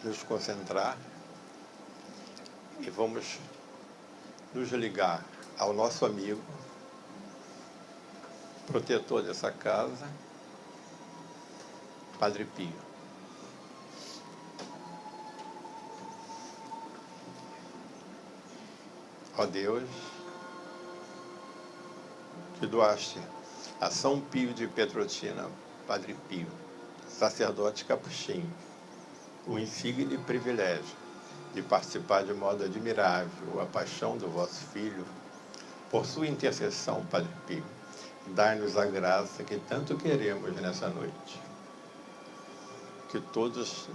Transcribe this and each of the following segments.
nos concentrar e vamos nos ligar ao nosso amigo, protetor dessa casa, Padre Pio. Ó Deus, que doaste a São Pio de Petrotina, Padre Pio, sacerdote capuchinho, o insigne privilégio de participar de modo admirável a paixão do vosso Filho, por sua intercessão, Padre Pio, dai-nos a graça que tanto queremos nessa noite. Que todos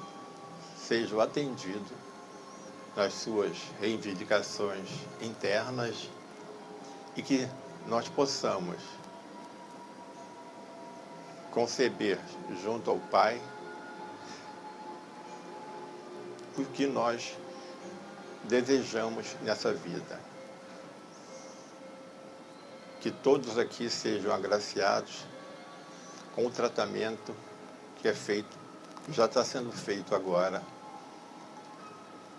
sejam atendidos nas suas reivindicações internas e que nós possamos conceber junto ao Pai o que nós desejamos nessa vida. Que todos aqui sejam agraciados com o tratamento que é feito, já está sendo feito agora,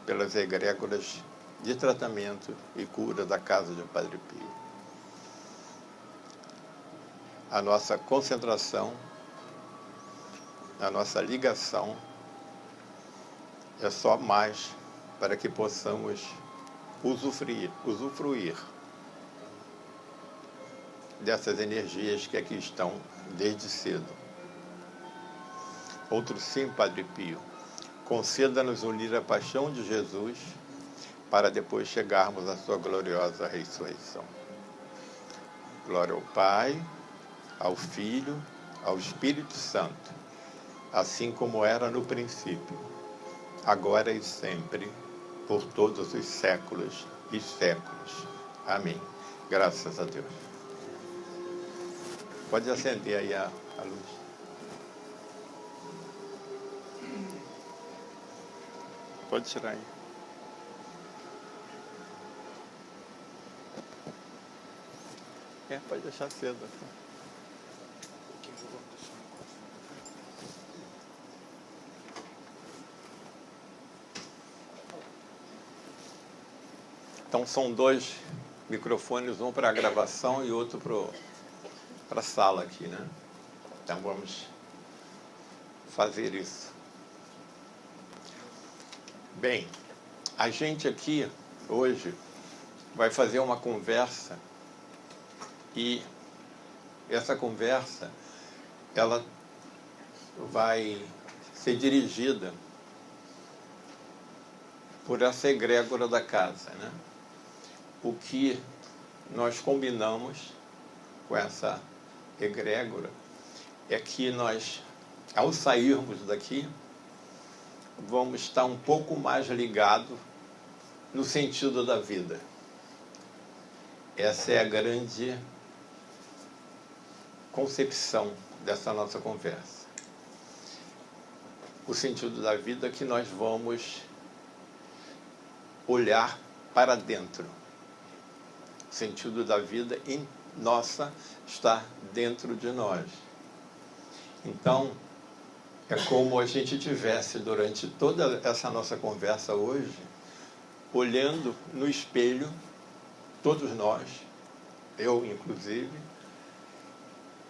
pelas egrégoras de tratamento e cura da casa de Padre Pio. A nossa concentração, a nossa ligação é só mais para que possamos usufruir dessas energias que aqui estão desde cedo. Outro sim, Padre Pio, conceda-nos unir a paixão de Jesus para depois chegarmos à sua gloriosa ressurreição. Glória ao Pai, ao Filho, ao Espírito Santo, assim como era no princípio, agora e sempre, por todos os séculos e séculos. Amém. Graças a Deus. Pode acender aí a luz. Pode tirar aí. Pode deixar cedo. Então são dois microfones, um para a gravação e outro para a sala aqui, né? Então vamos fazer isso. Bem, a gente aqui hoje vai fazer uma conversa e essa conversa ela vai ser dirigida por essa egrégora da casa, né? O que nós combinamos com essa egrégora é que nós, ao sairmos daqui, vamos estar um pouco mais ligados no sentido da vida. Essa é a grande concepção dessa nossa conversa. O sentido da vida é que nós vamos olhar para dentro. O sentido da vida está dentro de nós. Então, é como a gente tivesse durante toda essa nossa conversa hoje, olhando no espelho, todos nós, eu inclusive,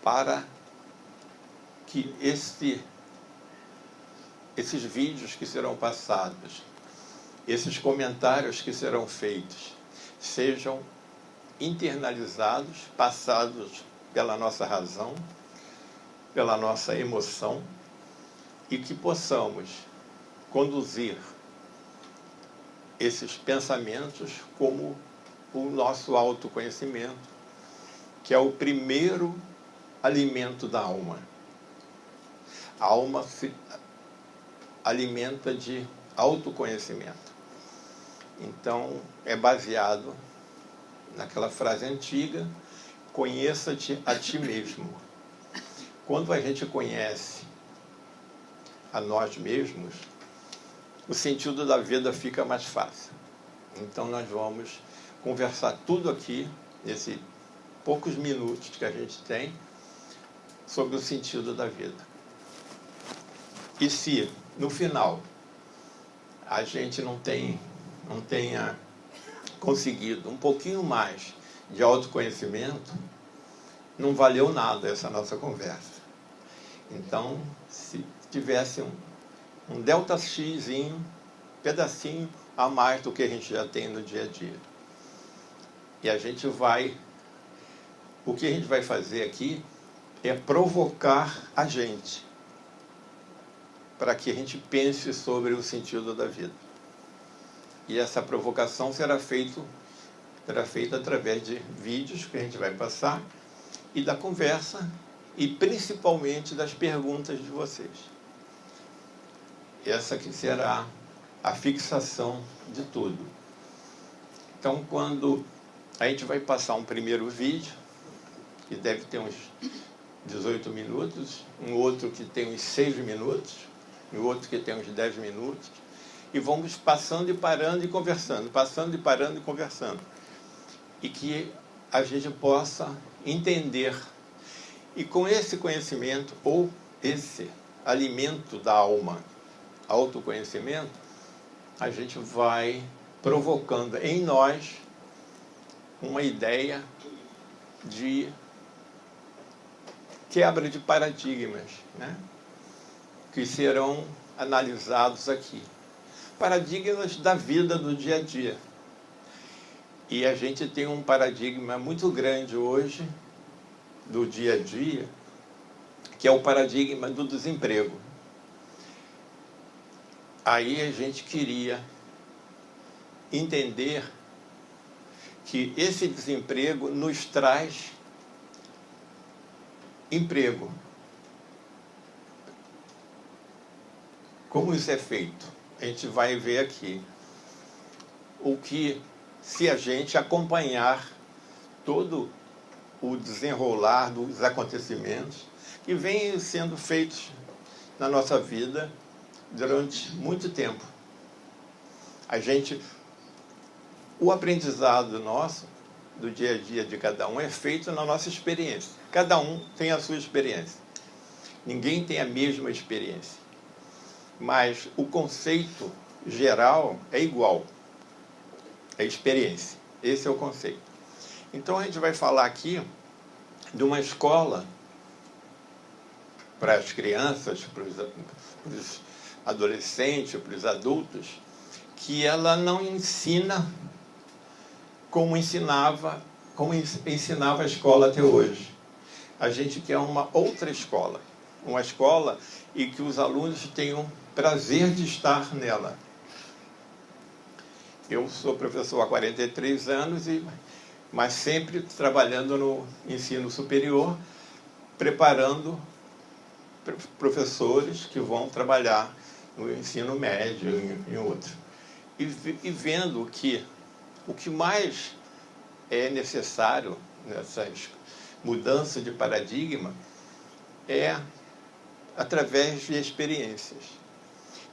para que esses vídeos que serão passados, esses comentários que serão feitos, sejam internalizados, passados pela nossa razão, pela nossa emoção, e que possamos conduzir esses pensamentos como o nosso autoconhecimento, que é o primeiro alimento da alma. A alma se alimenta de autoconhecimento. Então, é baseado naquela frase antiga, conheça-te a ti mesmo. Quando a gente conhece a nós mesmos, o sentido da vida fica mais fácil. Então, nós vamos conversar tudo aqui, nesses poucos minutos que a gente tem, sobre o sentido da vida. E se, no final, a gente não tenha conseguido um pouquinho mais de autoconhecimento, não valeu nada essa nossa conversa. Então, se tivesse um delta xzinho, pedacinho a mais do que a gente já tem no dia a dia. E o que a gente vai fazer aqui é provocar a gente para que a gente pense sobre o sentido da vida. E essa provocação será feita através de vídeos que a gente vai passar e da conversa e principalmente das perguntas de vocês. Essa que será a fixação de tudo. Então, quando a gente vai passar um primeiro vídeo, que deve ter uns 18 minutos, um outro que tem uns 6 minutos, e outro que tem uns 10 minutos, e vamos passando e parando e conversando, passando e parando e conversando. E que a gente possa entender. E com esse conhecimento, ou esse alimento da alma, autoconhecimento, a gente vai provocando em nós uma ideia de quebra de paradigmas, né? Que serão analisados aqui. Paradigmas da vida do dia a dia. E a gente tem um paradigma muito grande hoje, do dia a dia, que é o paradigma do desemprego. Aí a gente queria entender que esse desemprego nos traz emprego. Como isso é feito? A gente vai ver aqui. O que, se a gente acompanhar todo o desenrolar dos acontecimentos que vêm sendo feitos na nossa vida durante muito tempo. O aprendizado nosso, do dia a dia de cada um, é feito na nossa experiência. Cada um tem a sua experiência. Ninguém tem a mesma experiência. Mas o conceito geral é igual. É experiência. Esse é o conceito. Então a gente vai falar aqui de uma escola para as crianças, para os adolescentes, para os adultos, que ela não ensina como ensinava a escola até hoje. A gente quer uma outra escola, uma escola em que os alunos tenham prazer de estar nela. Eu sou professor há 43 anos, mas sempre trabalhando no ensino superior, preparando professores que vão trabalhar no ensino médio e em outro. E vendo que o que mais é necessário nessa mudança de paradigma é através de experiências.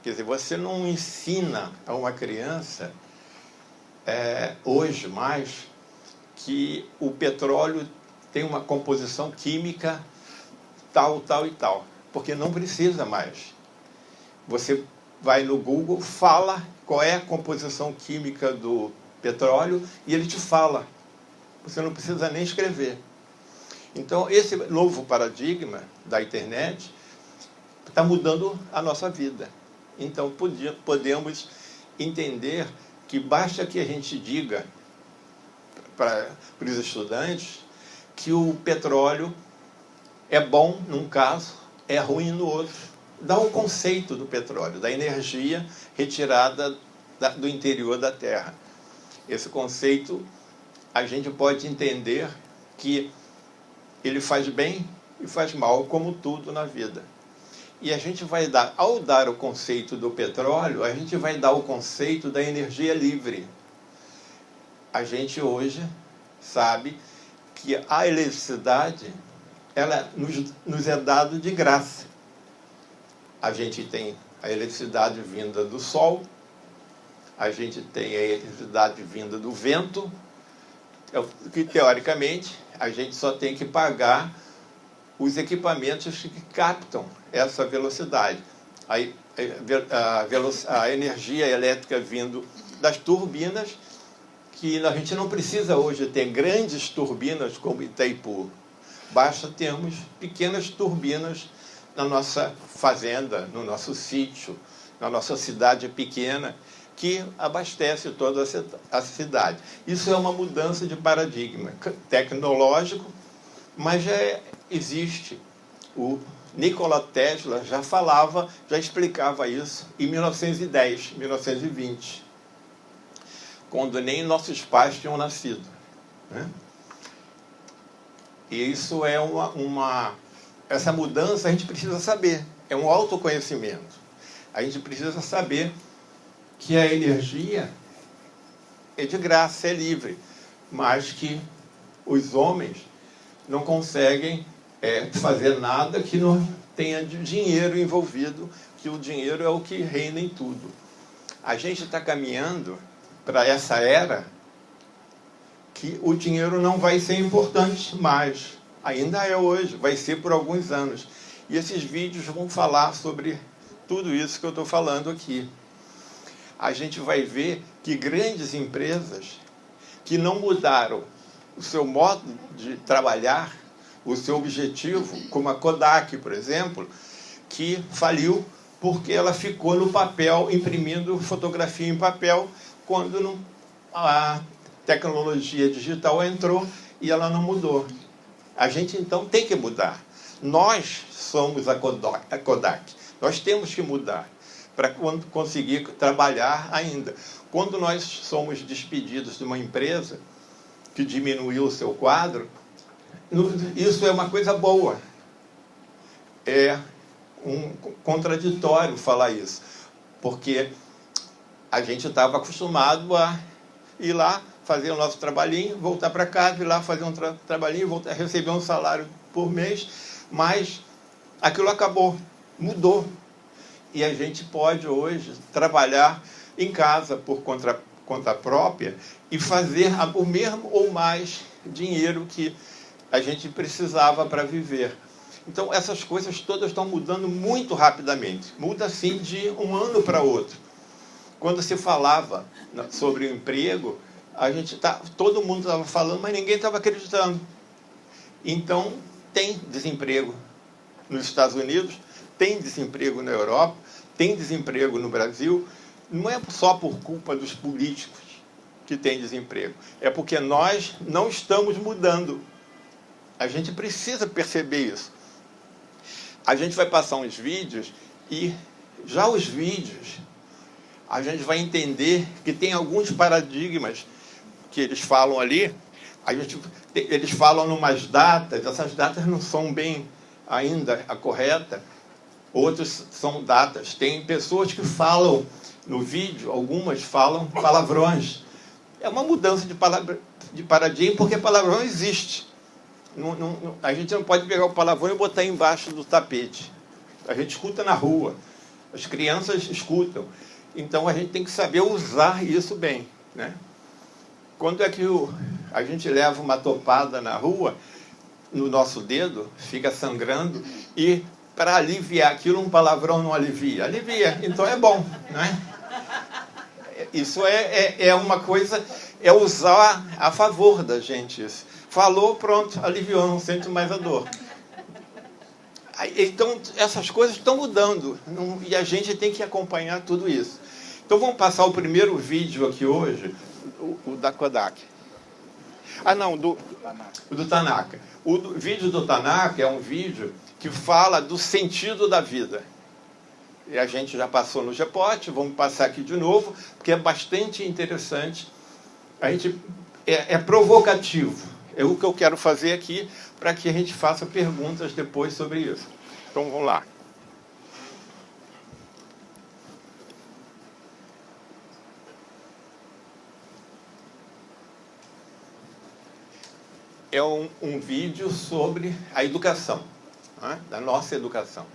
Quer dizer, você não ensina a uma criança, hoje mais, que o petróleo tem uma composição química tal, tal e tal, porque não precisa mais. Você vai no Google, fala qual é a composição química do petróleo e ele te fala. Você não precisa nem escrever. Então, esse novo paradigma da internet está mudando a nossa vida. Então, podemos entender que basta que a gente diga para os estudantes que o petróleo é bom num caso, é ruim no outro. Dá o conceito do petróleo, da energia retirada do interior da Terra. Esse conceito, a gente pode entender que ele faz bem e faz mal, como tudo na vida. E a gente vai dar, ao dar o conceito do petróleo, a gente vai dar o conceito da energia livre. A gente hoje sabe que a eletricidade, ela nos é dada de graça. A gente tem a eletricidade vinda do sol, a gente tem a eletricidade vinda do vento, que teoricamente a gente só tem que pagar os equipamentos que captam essa velocidade. Aí a energia elétrica vindo das turbinas, que a gente não precisa hoje ter grandes turbinas como Itaipu. Basta termos pequenas turbinas na nossa fazenda, no nosso sítio, na nossa cidade pequena, que abastece toda a cidade. Isso é uma mudança de paradigma tecnológico, mas já existe. O Nikola Tesla já falava, já explicava isso em 1910, 1920, quando nem nossos pais tinham nascido, né? E isso é essa mudança a gente precisa saber, é um autoconhecimento. A gente precisa saber que a energia é de graça, é livre, mas que os homens não conseguem fazer nada que não tenha dinheiro envolvido, que o dinheiro é o que reina em tudo. A gente está caminhando para essa era que o dinheiro não vai ser importante mais. Ainda é hoje, vai ser por alguns anos. E esses vídeos vão falar sobre tudo isso que eu estou falando aqui. A gente vai ver que grandes empresas que não mudaram o seu modo de trabalhar, o seu objetivo, como a Kodak, por exemplo, que faliu porque ela ficou no papel, imprimindo fotografia em papel, quando a tecnologia digital entrou e ela não mudou. A gente, então, tem que mudar. Nós somos a Kodak. Nós temos que mudar para conseguir trabalhar ainda. Quando nós somos despedidos de uma empresa que diminuiu o seu quadro, isso é uma coisa boa. É um contraditório falar isso, porque a gente estava acostumado a ir lá, fazer o nosso trabalhinho, voltar para casa, ir lá fazer um trabalhinho, voltar, receber um salário por mês, mas aquilo acabou, mudou. E a gente pode hoje trabalhar em casa por conta própria e fazer o mesmo ou mais dinheiro que a gente precisava para viver. Então, essas coisas todas estão mudando muito rapidamente. Muda, assim, de um ano para outro. Quando se falava sobre o emprego, todo mundo estava falando, mas ninguém estava acreditando. Então, tem desemprego nos Estados Unidos, tem desemprego na Europa, tem desemprego no Brasil. Não é só por culpa dos políticos que tem desemprego. É porque nós não estamos mudando. A gente precisa perceber isso. A gente vai passar uns vídeos e já os vídeos a gente vai entender que tem alguns paradigmas que eles falam ali. Eles falam numas datas, essas datas não são bem ainda a correta, outras são datas. Tem pessoas que falam no vídeo, algumas falam palavrões. É uma mudança de paradigma, porque palavrão existe. A gente não pode pegar o palavrão e botar embaixo do tapete. A gente escuta na rua, as crianças escutam. Então a gente tem que saber usar isso bem, né? Quando é que a gente leva uma topada na rua, no nosso dedo, fica sangrando, e para aliviar aquilo, um palavrão não alivia. Alivia, então é bom, né? Isso é uma coisa, é usar a favor da gente isso. Falou, pronto, aliviou, não sente mais a dor. Então, essas coisas estão mudando, e a gente tem que acompanhar tudo isso. Então, vamos passar o primeiro vídeo aqui hoje, o da Kodak. Do Tanaka. O vídeo do Tanaka é um vídeo que fala do sentido da vida. E a gente já passou no GPOT, vamos passar aqui de novo, porque é bastante interessante. A gente é provocativo. É o que eu quero fazer aqui, para que a gente faça perguntas depois sobre isso. Então, vamos lá. É um vídeo sobre a educação, né? Da nossa educação.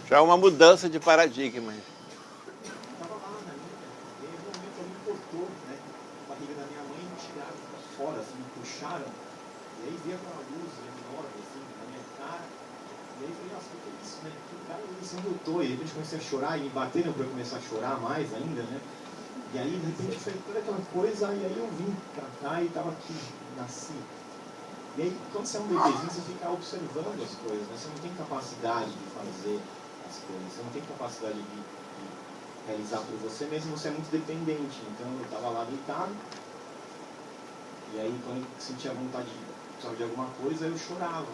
Já é uma mudança de paradigma. Estava lá na minha, e aí no momento alguém cortou, né, a barriga da minha mãe e me tiraram para fora, assim, me puxaram. E aí veio aquela luz enorme, assim, na minha cara. E aí eu falei, nossa, o que é isso, né? Que cara, onde eu tô? E de repente comecei a chorar e me bateram para eu começar a chorar mais ainda, né? E aí, de repente, foi toda aquela coisa, e aí eu vim pra cá e tava aqui, nasci. E aí, quando você é um bebezinho, você fica observando as coisas, né? Você não tem capacidade de fazer as coisas, você não tem capacidade de realizar por você mesmo, você é muito dependente. Então, eu tava lá deitado, e aí, quando eu sentia vontade de alguma coisa, eu chorava.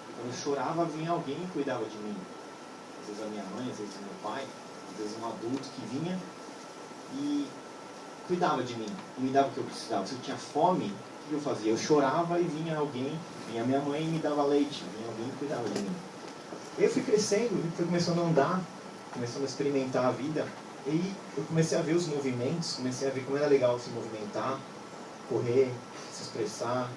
E quando eu chorava, vinha alguém e cuidava de mim. Às vezes a minha mãe, às vezes meu pai, às vezes um adulto que vinha e cuidava de mim, e me dava o que eu precisava. Se eu tinha fome, o que eu fazia? Eu chorava e vinha alguém, vinha minha mãe e me dava leite, vinha alguém e cuidava de mim. Eu fui crescendo, fui começando a andar, começando a experimentar a vida, e eu comecei a ver os movimentos, comecei a ver como era legal se movimentar, correr, se expressar,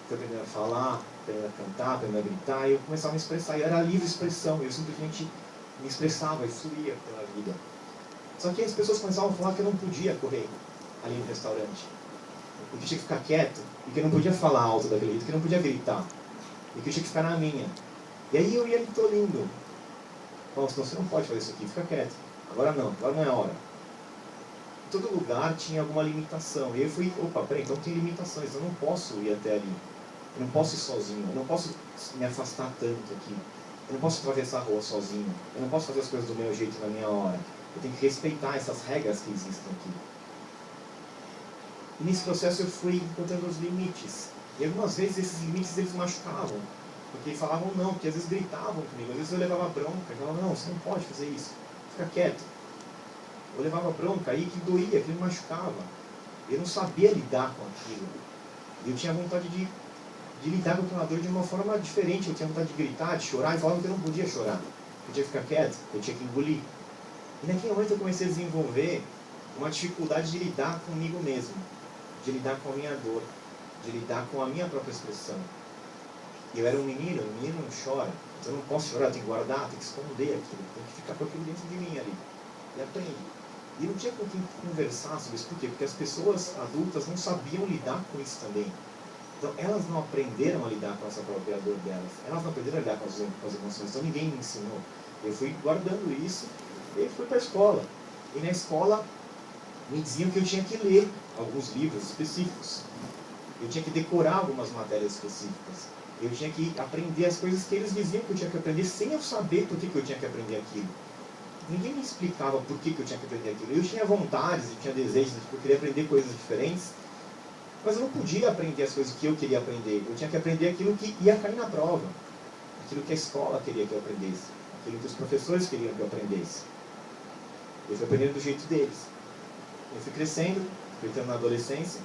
fui aprendendo a falar, aprendendo a cantar, aprendendo a gritar, e eu começava a me expressar, e era livre expressão, eu simplesmente me expressava e fluía pela vida. Só que as pessoas começavam a falar que eu não podia correr ali no restaurante. E que eu tinha que ficar quieto. E que eu não podia falar alto daquele jeito. Que eu não podia gritar. E que eu tinha que ficar na minha. E aí eu ia me tolindo. Bom, senão você não pode fazer isso aqui. Fica quieto. Agora não é a hora. Em todo lugar tinha alguma limitação. E eu fui, opa, peraí, então tem limitações. Eu não posso ir até ali. Eu não posso ir sozinho. Eu não posso me afastar tanto aqui. Eu não posso atravessar a rua sozinho. Eu não posso fazer as coisas do meu jeito na minha hora. Eu tenho que respeitar essas regras que existem aqui. E nesse processo eu fui encontrando os limites. E algumas vezes esses limites eles machucavam. Porque falavam não, porque às vezes gritavam comigo. Às vezes eu levava bronca. Eu falava, não, você não pode fazer isso. Fica quieto. Eu levava bronca aí que doía, que me machucava. Eu não sabia lidar com aquilo. E eu tinha vontade de lidar com aquela dor de uma forma diferente. Eu tinha vontade de gritar, de chorar. E falavam que eu não podia chorar. Eu tinha que ficar quieto, eu tinha que engolir. E naquele momento eu comecei a desenvolver uma dificuldade de lidar comigo mesmo, de lidar com a minha dor, de lidar com a minha própria expressão. E eu era um menino não chora, então eu não posso chorar, eu tenho que guardar, tenho que esconder aquilo, tenho que ficar com aquilo dentro de mim ali. E aprende. E não tinha com quem conversar sobre isso, por quê? Porque as pessoas adultas não sabiam lidar com isso também. Então elas não aprenderam a lidar com essa própria dor delas, elas não aprenderam a lidar com as emoções, então ninguém me ensinou. Eu fui guardando isso. E fui para a escola. E na escola me diziam que eu tinha que ler alguns livros específicos. Eu tinha que decorar algumas matérias específicas. Eu tinha que aprender as coisas que eles diziam que eu tinha que aprender sem eu saber por que eu tinha que aprender aquilo. Ninguém me explicava por que eu tinha que aprender aquilo. Eu tinha vontades, eu tinha desejos, eu queria aprender coisas diferentes. Mas eu não podia aprender as coisas que eu queria aprender. Eu tinha que aprender aquilo que ia cair na prova. Aquilo que a escola queria que eu aprendesse. Aquilo que os professores queriam que eu aprendesse. Eu fui aprendendo do jeito deles. Eu fui crescendo, fui entrando na adolescência,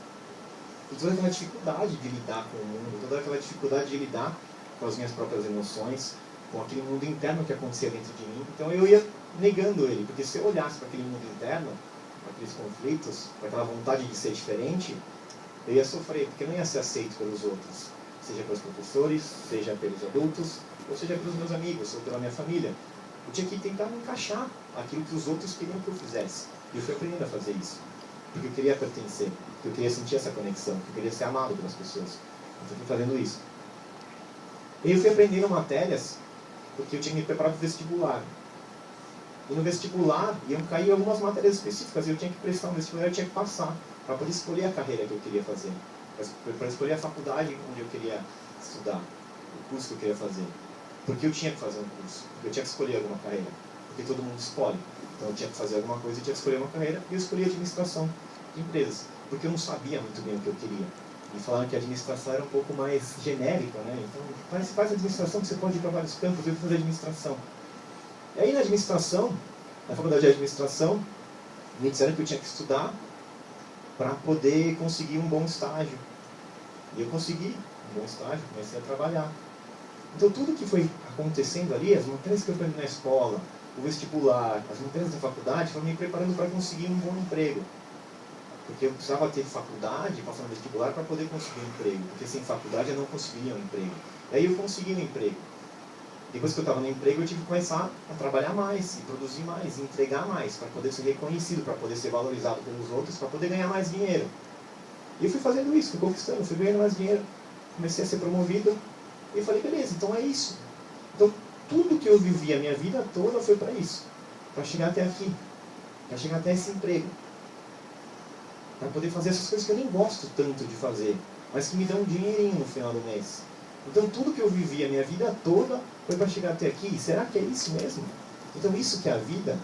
e toda aquela dificuldade de lidar com o mundo, toda aquela dificuldade de lidar com as minhas próprias emoções, com aquele mundo interno que acontecia dentro de mim. Então eu ia negando ele, porque se eu olhasse para aquele mundo interno, para aqueles conflitos, para aquela vontade de ser diferente, eu ia sofrer, porque eu não ia ser aceito pelos outros, seja pelos professores, seja pelos adultos, ou seja pelos meus amigos, ou pela minha família. Eu tinha que tentar me encaixar aquilo que os outros queriam que eu fizesse. E eu fui aprendendo a fazer isso. Porque eu queria pertencer, porque eu queria sentir essa conexão, porque eu queria ser amado pelas pessoas. Então eu fui fazendo isso. E eu fui aprendendo matérias, porque eu tinha que me preparar para o vestibular. E no vestibular iam cair algumas matérias específicas, e eu tinha que prestar um vestibular, eu tinha que passar, para poder escolher a carreira que eu queria fazer. Para escolher a faculdade onde eu queria estudar, o curso que eu queria fazer. Porque eu tinha que fazer um curso, porque eu tinha que escolher alguma carreira, porque todo mundo escolhe. Então eu tinha que fazer alguma coisa, eu tinha que escolher uma carreira, e eu escolhi administração de empresas, porque eu não sabia muito bem o que eu queria. E falaram que a administração era um pouco mais genérica, né? Então, faz administração que você pode ir para vários campos, eu fui fazer administração. E aí na administração, na faculdade de administração, me disseram que eu tinha que estudar para poder conseguir um bom estágio. E eu consegui um bom estágio, comecei a trabalhar. Então tudo que foi acontecendo ali, as matérias que eu aprendi na escola, o vestibular, as matérias da faculdade, foram me preparando para conseguir um bom emprego. Porque eu precisava ter faculdade, passar no vestibular para poder conseguir um emprego. Porque sem faculdade eu não conseguiria um emprego. E aí eu consegui um emprego. Depois que eu estava no emprego, eu tive que começar a trabalhar mais, e produzir mais, e entregar mais, para poder ser reconhecido, para poder ser valorizado pelos outros, para poder ganhar mais dinheiro. E eu fui fazendo isso, fui conquistando, fui ganhando mais dinheiro, comecei a ser promovido, e eu falei, beleza, então é isso. Então, tudo que eu vivi a minha vida toda foi para isso, para chegar até aqui, para chegar até esse emprego, para poder fazer essas coisas que eu nem gosto tanto de fazer, mas que me dão um dinheirinho no final do mês. Então, tudo que eu vivi a minha vida toda foi para chegar até aqui. Será que é isso mesmo? Então, isso que é a vida?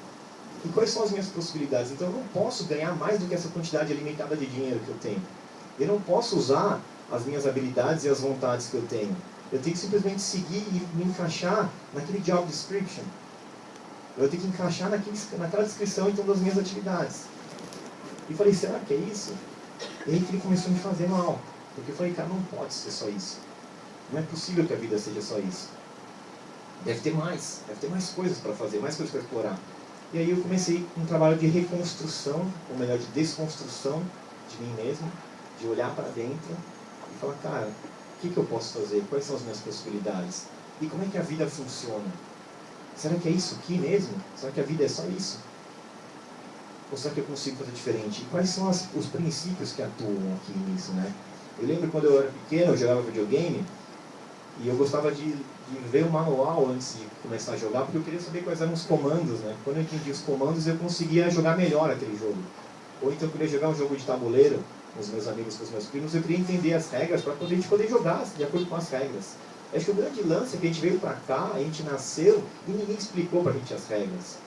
E quais são as minhas possibilidades? Então, eu não posso ganhar mais do que essa quantidade limitada de dinheiro que eu tenho. Eu não posso usar as minhas habilidades e as vontades que eu tenho. Eu tenho que simplesmente seguir e me encaixar naquele job description. Eu tenho que encaixar naquela descrição, então, das minhas atividades. E falei, será que é isso? E aí que ele começou a me fazer mal. Porque eu falei, cara, não pode ser só isso. Não é possível que a vida seja só isso. Deve ter mais coisas para fazer, mais coisas para explorar. E aí eu comecei um trabalho de reconstrução, ou melhor, de desconstrução de mim mesmo, de olhar para dentro e falar, cara, o que eu posso fazer? Quais são as minhas possibilidades? E como é que a vida funciona? Será que é isso aqui mesmo? Será que a vida é só isso? Ou será que eu consigo fazer diferente? E quais são os princípios que atuam aqui nisso, né? Eu lembro quando eu era pequeno, eu jogava videogame, e eu gostava de ver o manual antes de começar a jogar, porque eu queria saber quais eram os comandos, né? Quando eu entendi os comandos, eu conseguia jogar melhor aquele jogo. Ou então eu queria jogar um jogo de tabuleiro com os meus amigos, com os meus primos, eu queria entender as regras para a gente poder jogar de acordo com as regras. Acho que o grande lance é que a gente veio para cá, a gente nasceu e ninguém explicou para a gente as regras.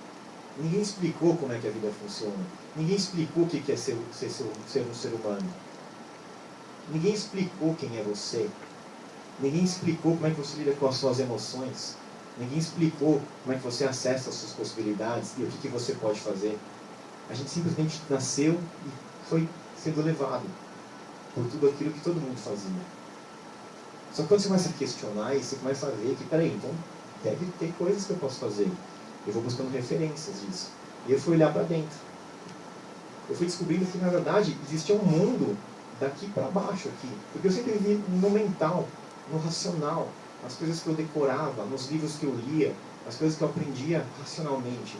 Ninguém explicou como é que a vida funciona. Ninguém explicou o que é ser um ser humano. Ninguém explicou quem é você. Ninguém explicou como é que você lida com as suas emoções. Ninguém explicou como é que você acessa as suas possibilidades e o que você pode fazer. A gente simplesmente nasceu e foi sendo levado por tudo aquilo que todo mundo fazia. Só que quando você começa a questionar e você começa a ver que, peraí, então deve ter coisas que eu posso fazer. Eu vou buscando referências disso. E eu fui olhar para dentro. Eu fui descobrindo que, na verdade, existia um mundo daqui para baixo aqui. Porque eu sempre vivi no mental, no racional, nas coisas que eu decorava, nos livros que eu lia, as coisas que eu aprendia racionalmente.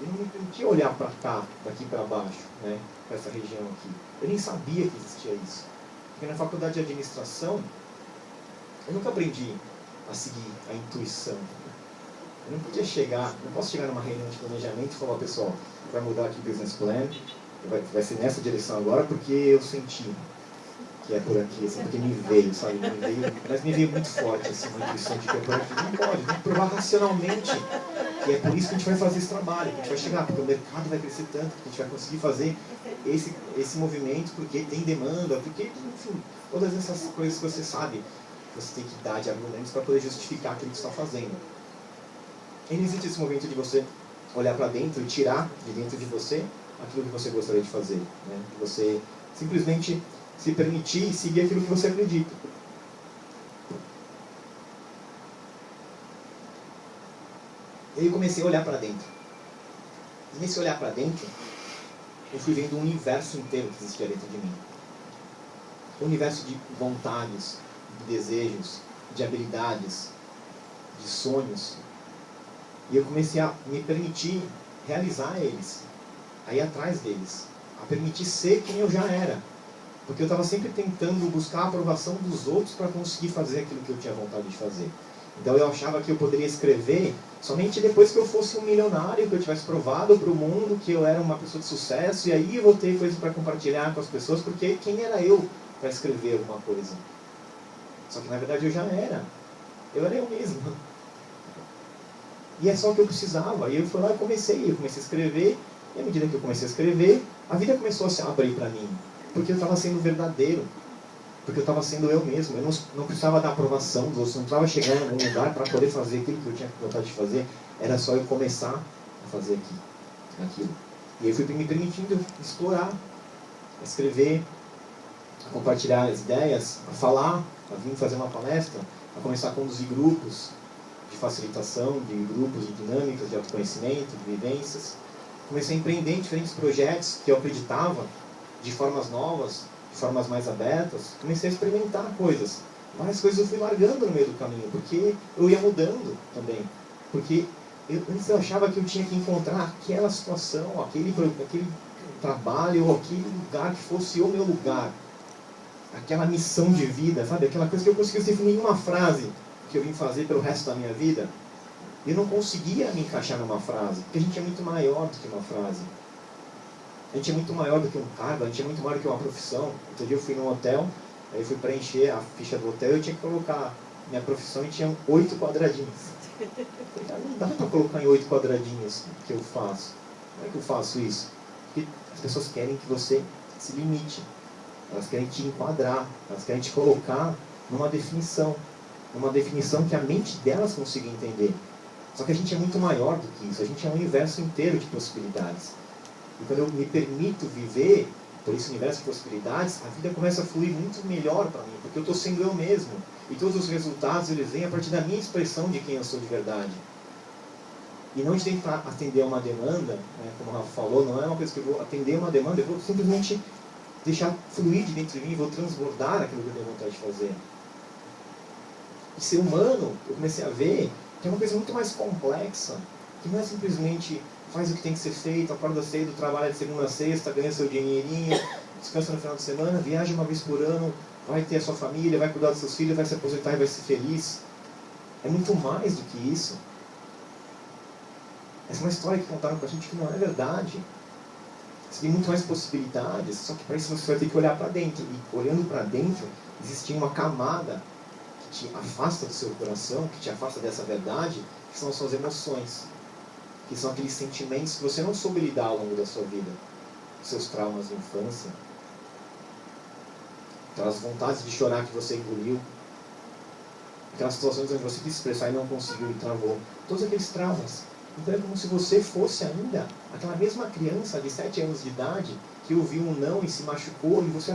Eu não me permitia olhar para cá, daqui para baixo, né, para essa região aqui. Eu nem sabia que existia isso. Porque na faculdade de administração, eu nunca aprendi a seguir a intuição. Eu não podia não posso chegar numa reunião de planejamento e falar, pessoal, vai mudar aqui o business plan, vai ser nessa direção agora porque eu senti que é por aqui, assim, porque me veio, sabe? Mas me veio muito forte, assim, uma intuição de que é por aqui. Não pode, tem que provar racionalmente que é por isso que a gente vai fazer esse trabalho, que a gente vai chegar, porque o mercado vai crescer tanto, que a gente vai conseguir fazer esse movimento, porque tem demanda, porque, enfim, todas essas coisas que você sabe, você tem que dar de argumentos para poder justificar aquilo que você está fazendo. E não existe esse momento de você olhar para dentro e tirar de dentro de você aquilo que você gostaria de fazer, né? Você simplesmente se permitir e seguir aquilo que você acredita. E aí eu comecei a olhar para dentro. E nesse olhar para dentro, eu fui vendo um universo inteiro que existia dentro de mim. Um universo de vontades, de desejos, de habilidades, de sonhos. E eu comecei a me permitir realizar eles, a ir atrás deles, a permitir ser quem eu já era. Porque eu estava sempre tentando buscar a aprovação dos outros para conseguir fazer aquilo que eu tinha vontade de fazer. Então eu achava que eu poderia escrever somente depois que eu fosse um milionário, que eu tivesse provado para o mundo que eu era uma pessoa de sucesso, e aí eu vou ter coisas para compartilhar com as pessoas, porque quem era eu para escrever alguma coisa? Só que na verdade eu já era. Eu era eu mesmo. E é só o que eu precisava. E eu fui lá e comecei a escrever, e à medida que eu comecei a escrever, a vida começou a se abrir para mim. Porque eu estava sendo verdadeiro. Porque eu estava sendo eu mesmo. Eu não precisava da aprovação dos outros. Não precisava chegar em algum lugar para poder fazer aquilo que eu tinha vontade de fazer. Era só eu começar a fazer aquilo. E aí fui me permitindo explorar, a escrever, a compartilhar as ideias, a falar, a vir fazer uma palestra, a começar a conduzir grupos de facilitação, de grupos de dinâmicas, de autoconhecimento, de vivências. Comecei a empreender em diferentes projetos que eu acreditava, de formas novas, de formas mais abertas. Comecei a experimentar coisas. Várias coisas eu fui largando no meio do caminho, porque eu ia mudando também. Porque antes eu achava que eu tinha que encontrar aquela situação, aquele trabalho, ou aquele lugar que fosse o meu lugar. Aquela missão de vida, sabe? Aquela coisa que eu conseguia definir em uma frase que eu vim fazer pelo resto da minha vida. E eu não conseguia me encaixar numa frase, porque a gente é muito maior do que uma frase. A gente é muito maior do que um cargo, a gente é muito maior do que uma profissão. Outro dia eu fui num hotel, aí fui preencher a ficha do hotel e eu tinha que colocar minha profissão e tinha 8 quadradinhos. Eu falei, não dá para colocar em 8 quadradinhos o que eu faço. Como é que eu faço isso? Porque as pessoas querem que você se limite. Elas querem te enquadrar, elas querem te colocar numa definição que a mente delas consiga entender. Só que a gente é muito maior do que isso, a gente é um universo inteiro de possibilidades. E quando eu me permito viver por esse universo de possibilidades, a vida começa a fluir muito melhor para mim, porque eu estou sendo eu mesmo. E todos os resultados eles vêm a partir da minha expressão de quem eu sou de verdade. E não de tentar atender a uma demanda, né, como o Rafa falou, não é uma coisa que eu vou atender uma demanda, eu vou simplesmente deixar fluir de dentro de mim, vou transbordar aquilo que eu tenho vontade de fazer. E ser humano, eu comecei a ver que é uma coisa muito mais complexa, que não é simplesmente faz o que tem que ser feito, acorda cedo, trabalha de segunda a sexta, ganha seu dinheirinho, descansa no final de semana, viaja uma vez por ano, vai ter a sua família, vai cuidar dos seus filhos, vai se aposentar e vai ser feliz. É muito mais do que isso. Essa é uma história que contaram pra gente que não é verdade. Você tem muito mais possibilidades, só que para isso você vai ter que olhar para dentro. E olhando para dentro, existia uma camada que te afasta do seu coração, que te afasta dessa verdade, que são as suas emoções. Que são aqueles sentimentos que você não soube lidar ao longo da sua vida. Seus traumas de infância. Aquelas vontades de chorar que você engoliu. Aquelas situações onde você quis expressar e não conseguiu e travou. Todos aqueles traumas. Então é como se você fosse ainda aquela mesma criança de 7 anos de idade que ouviu um não e se machucou e você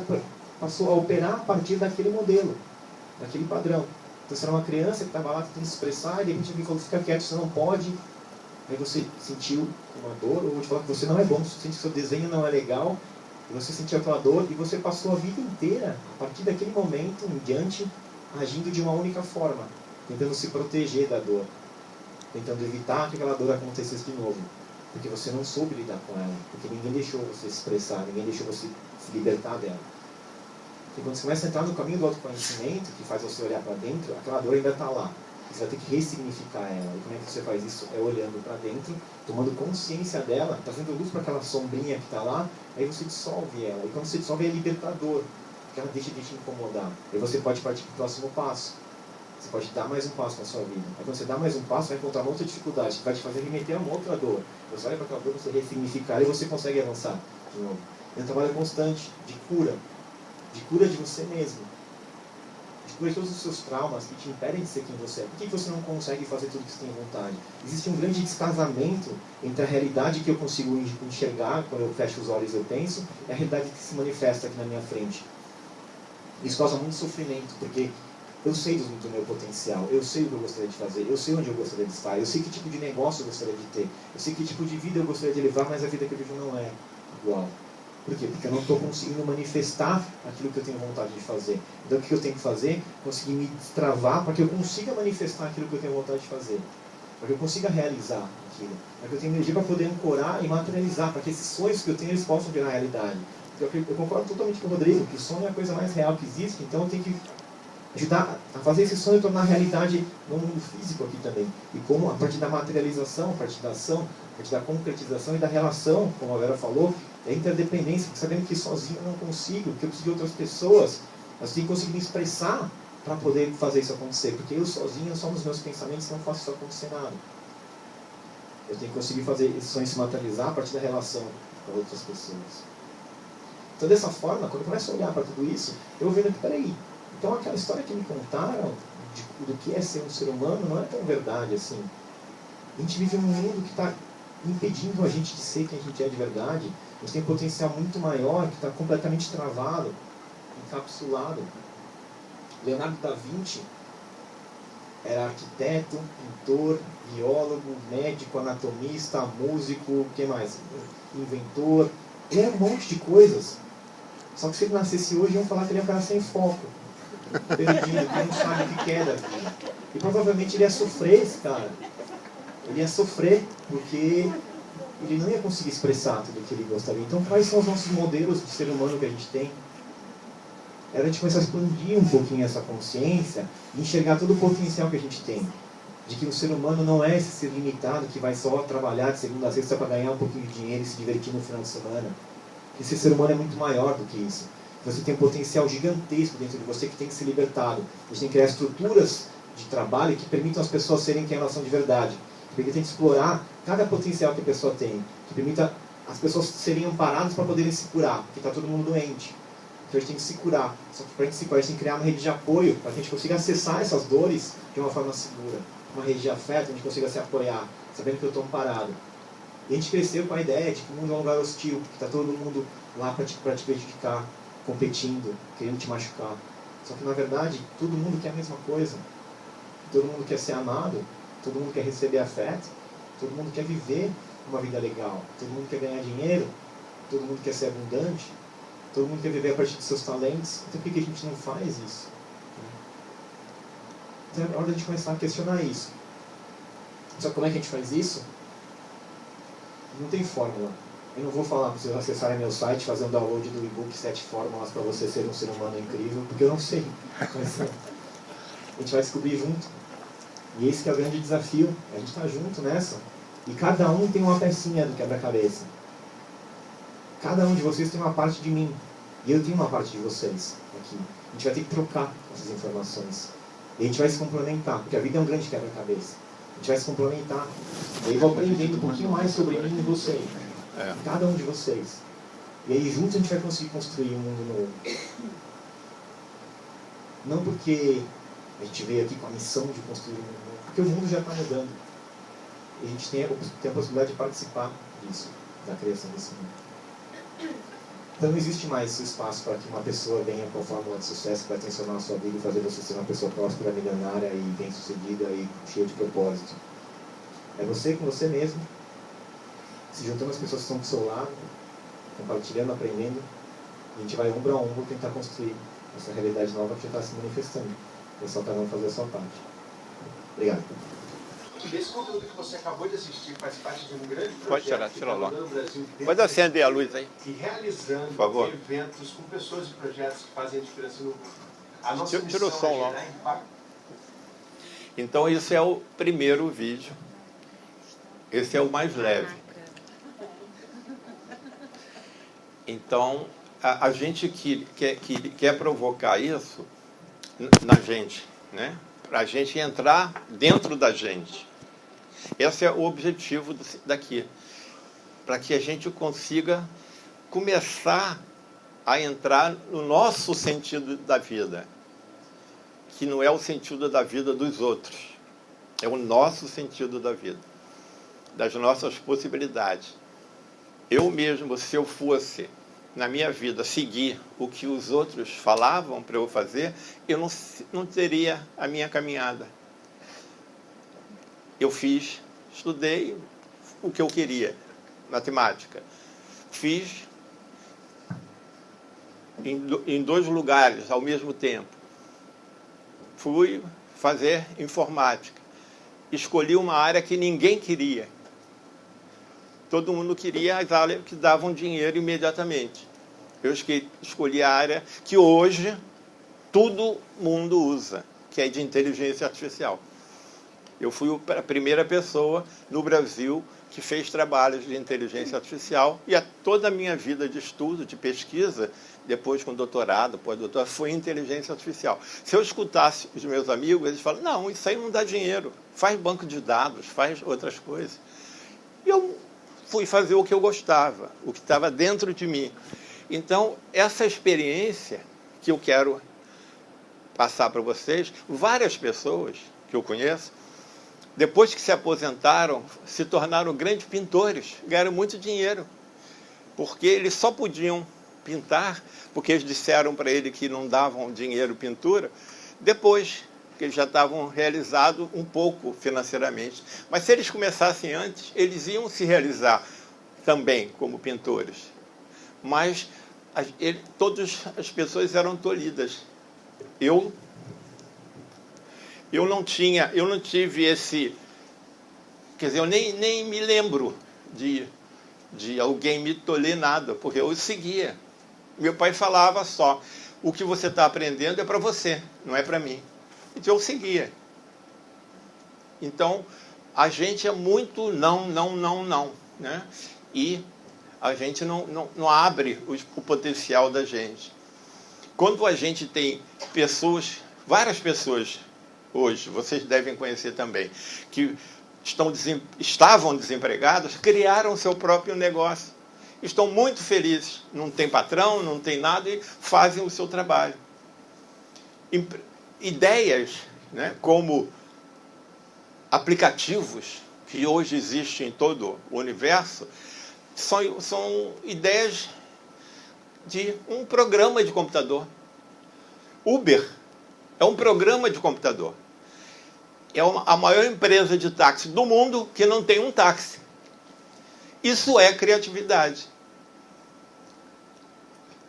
passou a operar a partir daquele modelo, daquele padrão. Então você era uma criança que estava lá tentando se expressar e de repente alguém falou, fica quieto, você não pode. Aí você sentiu uma dor, ou vou te falar que você não é bom, você sente que seu desenho não é legal, e você sentiu aquela dor e você passou a vida inteira, a partir daquele momento em diante, agindo de uma única forma, tentando se proteger da dor. Tentando evitar que aquela dor acontecesse de novo. Porque você não soube lidar com ela. Porque ninguém deixou você se expressar, ninguém deixou você se libertar dela. E quando você começa a entrar no caminho do autoconhecimento, que faz você olhar para dentro, aquela dor ainda está lá. Você vai ter que ressignificar ela. E como é que você faz isso? É olhando para dentro, tomando consciência dela, trazendo luz para aquela sombrinha que está lá, aí você dissolve ela. E quando você dissolve, é libertador. Porque ela deixa de te incomodar. E você pode partir para o próximo passo. Você pode dar mais um passo na sua vida. Aí quando você dá mais um passo, vai encontrar uma outra dificuldade, que vai te fazer remeter a uma outra dor. Você olha para aquela dor, você ressignificar e você consegue avançar de novo. É um trabalho constante de cura de você mesmo. De cura de todos os seus traumas que te impedem de ser quem você é. Por que você não consegue fazer tudo que você tem vontade? Existe um grande descasamento entre a realidade que eu consigo enxergar, quando eu fecho os olhos e eu penso, e a realidade que se manifesta aqui na minha frente. Isso causa muito sofrimento, porque eu sei do meu potencial, eu sei o que eu gostaria de fazer, eu sei onde eu gostaria de estar, eu sei que tipo de negócio eu gostaria de ter, eu sei que tipo de vida eu gostaria de levar, mas a vida que eu vivo não é igual. Por quê? Porque eu não estou conseguindo manifestar aquilo que eu tenho vontade de fazer. Então o que eu tenho que fazer? Conseguir me destravar para que eu consiga manifestar aquilo que eu tenho vontade de fazer. Para que eu consiga realizar aquilo. Para que eu tenha energia para poder ancorar e materializar, para que esses sonhos que eu tenho eles possam virar realidade. Eu concordo totalmente com o Rodrigo, que o sonho é a coisa mais real que existe, então eu tenho que ajudar a fazer esse sonho tornar realidade no mundo físico aqui também. E como a partir da materialização, a partir da ação, a partir da concretização e da relação, como a Vera falou, é interdependência, porque sabendo que sozinho eu não consigo, que eu preciso de outras pessoas, eu tenho que conseguir me expressar para poder fazer isso acontecer, porque eu sozinho, só nos meus pensamentos, não faço isso acontecer nada. Eu tenho que conseguir fazer esse sonho se materializar a partir da relação com outras pessoas. Então dessa forma, quando eu começo a olhar para tudo isso, eu vou vendo que, peraí, então aquela história que me contaram do que é ser um ser humano não é tão verdade assim. A gente vive num mundo que está impedindo a gente de ser quem a gente é de verdade. A gente tem um potencial muito maior que está completamente travado, encapsulado. Leonardo da Vinci era arquiteto, pintor, biólogo, médico, anatomista, músico, o que mais? Inventor. Ele era um monte de coisas. Só que se ele nascesse hoje, iam falar que ele é um cara sem foco. perdido, que não sabe o que quer da vida. E provavelmente ele ia sofrer, esse cara. Ele ia sofrer, porque ele não ia conseguir expressar tudo o que ele gostaria. Então, quais são os nossos modelos de ser humano que a gente tem? Era a gente começar a expandir um pouquinho essa consciência e enxergar todo o potencial que a gente tem. De que o ser humano não é esse ser limitado que vai só trabalhar de segunda a sexta para ganhar um pouquinho de dinheiro e se divertir no final de semana. Esse ser humano é muito maior do que isso. Você tem um potencial gigantesco dentro de você que tem que ser libertado. A gente tem que criar estruturas de trabalho que permitam as pessoas serem quem elas são de verdade. Que permitam explorar cada potencial que a pessoa tem. Que permita as pessoas serem amparadas para poderem se curar. Porque está todo mundo doente. Então a gente tem que se curar. Só que para a gente se curar, a gente tem que criar uma rede de apoio para que a gente consiga acessar essas dores de uma forma segura. Uma rede de afeto, a gente consiga se apoiar, sabendo que eu estou amparado. E a gente cresceu com a ideia de que o mundo é um lugar hostil, que está todo mundo lá para te prejudicar, competindo, querendo te machucar. Só que na verdade, todo mundo quer a mesma coisa. Todo mundo quer ser amado, todo mundo quer receber afeto, todo mundo quer viver uma vida legal, todo mundo quer ganhar dinheiro, todo mundo quer ser abundante, todo mundo quer viver a partir dos seus talentos. Então por que a gente não faz isso? Então é hora de a gente começar a questionar isso. Só que como é que a gente faz isso? Não tem fórmula. Eu não vou falar para vocês acessarem meu site, fazer um download do e-book 7 fórmulas para você ser um ser humano incrível, porque eu não sei. Mas a gente vai descobrir junto. E esse que é o grande desafio. A gente está junto nessa. E cada um tem uma pecinha do quebra-cabeça. Cada um de vocês tem uma parte de mim. E eu tenho uma parte de vocês aqui. A gente vai ter que trocar essas informações. E a gente vai se complementar, porque a vida é um grande quebra-cabeça. A gente vai se complementar. E aí eu vou aprendendo um pouquinho mais sobre mim e você. Cada um de vocês. E aí juntos a gente vai conseguir construir um mundo novo. Não porque a gente veio aqui com a missão de construir um mundo novo, porque o mundo já está mudando. E a gente tem a possibilidade de participar disso, da criação desse mundo. Então não existe mais espaço para que uma pessoa venha com a fórmula de sucesso que vai transformar a sua vida e fazer você ser uma pessoa próspera, milionária e bem-sucedida e cheia de propósito. É você com você mesmo, se juntando as pessoas que estão do seu lado, compartilhando, aprendendo, e a gente vai ombro a ombro tentar construir essa realidade nova que já está se manifestando. É só cada um fazer a sua parte. Obrigado. Esse conteúdo que você acabou de assistir faz parte de um grande projeto Pode tirar, que tira está lá. rodando no Brasil. Pode acender a luz aí. E realizando Por favor. eventos com pessoas e projetos que fazem a diferença no mundo. A nossa Tira o missão som é lá. gerar impacto. Então esse é o primeiro vídeo. Esse é o mais leve. Então, a gente que quer provocar isso na gente, né? Para a gente entrar dentro da gente. Esse é o objetivo daqui. Para que a gente consiga começar a entrar no nosso sentido da vida. Que não é o sentido da vida dos outros. É o nosso sentido da vida. Das nossas possibilidades. Eu mesmo, se eu fosse, na minha vida, seguir o que os outros falavam para eu fazer, eu não teria a minha caminhada. Eu estudei o que eu queria, matemática. Fiz em 2 lugares ao mesmo tempo. Fui fazer informática. Escolhi uma área que ninguém queria. Todo mundo queria as áreas que davam dinheiro imediatamente. Eu escolhi a área que hoje todo mundo usa, que é de inteligência artificial. Eu fui a primeira pessoa no Brasil que fez trabalhos de inteligência artificial e toda a minha vida de estudo, de pesquisa, depois com doutorado, pós-doutorado, foi inteligência artificial. Se eu escutasse os meus amigos, eles falam, não, isso aí não dá dinheiro, faz banco de dados, faz outras coisas. E eu fui fazer o que eu gostava, o que estava dentro de mim. Então, essa experiência que eu quero passar para vocês, várias pessoas que eu conheço, depois que se aposentaram, se tornaram grandes pintores, ganharam muito dinheiro, porque eles só podiam pintar, porque eles disseram para ele que não davam dinheiro pintura, depois que eles já estavam realizados um pouco financeiramente. Mas se eles começassem antes, eles iam se realizar também como pintores. Mas todas as pessoas eram tolhidas eu não tive esse... Quer dizer, eu nem me lembro de alguém me tolir nada, porque eu seguia. Meu pai falava só, o que você está aprendendo é para você, não é para mim. Então eu seguia. Então, a gente é muito não, né? E a gente não abre o potencial da gente. Quando a gente tem pessoas, várias pessoas hoje, vocês devem conhecer também, que estavam desempregados, criaram o seu próprio negócio. Estão muito felizes, não tem patrão, não tem nada e fazem o seu trabalho. Ideias, né, como aplicativos que hoje existem em todo o universo, são ideias de um programa de computador. Uber é um programa de computador. É a maior empresa de táxi do mundo que não tem um táxi. Isso é criatividade.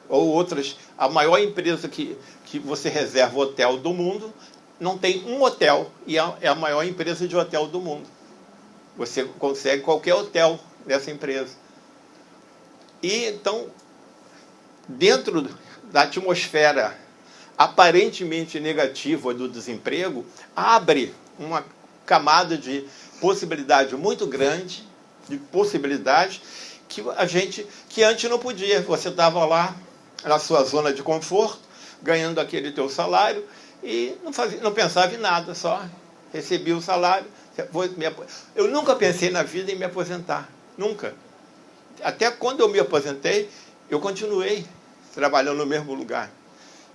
Ou outras, a maior empresa que você reserva hotel do mundo não tem um hotel e é a maior empresa de hotel do mundo. Você consegue qualquer hotel dessa empresa. E então, dentro da atmosfera aparentemente negativa do desemprego, abre uma camada de possibilidade muito grande, de possibilidades que antes não podia. Você estava lá na sua zona de conforto, ganhando aquele teu salário e não pensava em nada, só recebia o salário. Eu nunca pensei na vida em me aposentar, nunca. Até quando eu me aposentei, eu continuei trabalhando no mesmo lugar.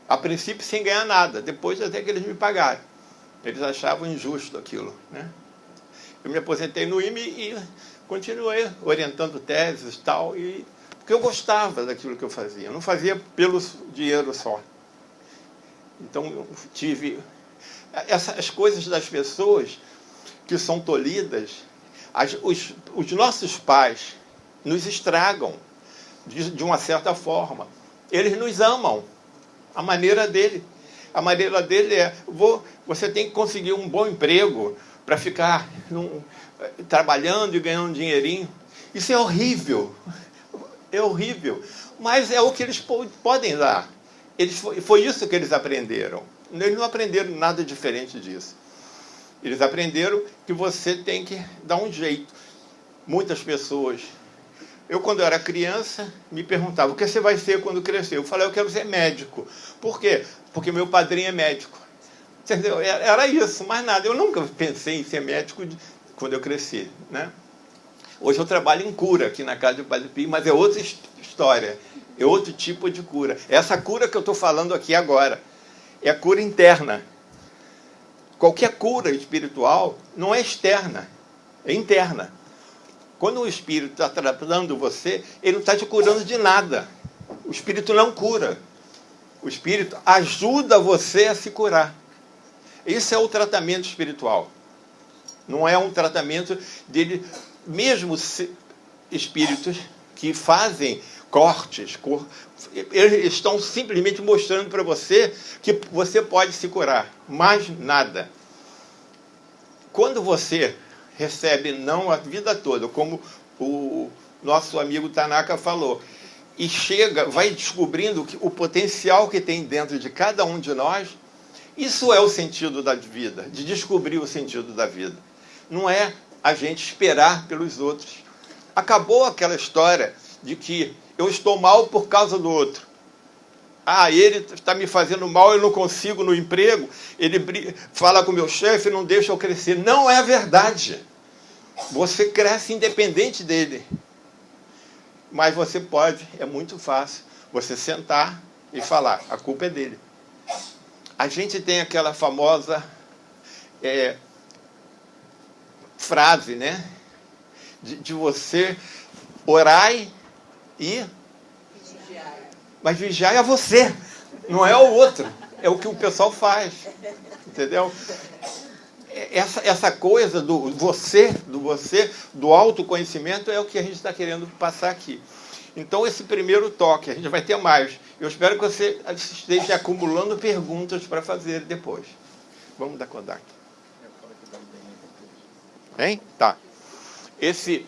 A princípio sem ganhar nada, depois até que eles me pagaram. Eles achavam injusto aquilo, né? Eu me aposentei no IME e continuei orientando teses e tal, porque eu gostava daquilo que eu fazia. Eu não fazia pelo dinheiro só. Então, eu tive... Essas coisas das pessoas que são tolhidas, os nossos pais nos estragam de uma certa forma. Eles nos amam. A maneira dele é, você tem que conseguir um bom emprego para ficar trabalhando e ganhando um dinheirinho. Isso é horrível. É horrível. Mas é o que eles podem dar. Foi isso que eles aprenderam. Eles não aprenderam nada diferente disso. Eles aprenderam que você tem que dar um jeito. Muitas pessoas... Eu, quando eu era criança, me perguntava, o que você vai ser quando crescer? Eu falei, eu quero ser médico. Por quê? Porque meu padrinho é médico. Entendeu? Era isso, mais nada. Eu nunca pensei em ser médico quando eu cresci, né? Hoje eu trabalho em cura aqui na casa do Padre Pio, mas é outra história. É outro tipo de cura. Essa cura que eu estou falando aqui agora é a cura interna. Qualquer cura espiritual não é externa, é interna. Quando o Espírito está tratando você, ele não está te curando de nada. O Espírito não cura. O Espírito ajuda você a se curar. Esse é o tratamento espiritual. Não é um tratamento dele, mesmo espíritos que fazem cortes, eles estão simplesmente mostrando para você que você pode se curar. Mais nada. Quando você recebe não a vida toda, como o nosso amigo Tanaka falou, e vai descobrindo o potencial que tem dentro de cada um de nós, isso é o sentido da vida, de descobrir o sentido da vida. Não é a gente esperar pelos outros. Acabou aquela história de que eu estou mal por causa do outro. Ele está me fazendo mal, eu não consigo no emprego, ele fala com o meu chefe, não deixa eu crescer. Não é verdade. Você cresce independente dele. Mas você pode, é muito fácil, você sentar e falar, a culpa é dele. A gente tem aquela famosa frase, né? De você orar e... Mas vigiar é você, não é o outro. É o que o pessoal faz. Entendeu? Essa coisa do autoconhecimento é o que a gente está querendo passar aqui. Então, esse primeiro toque, a gente vai ter mais. Eu espero que você esteja acumulando perguntas para fazer depois. Vamos dar Kodak. Hein? Tá. Esse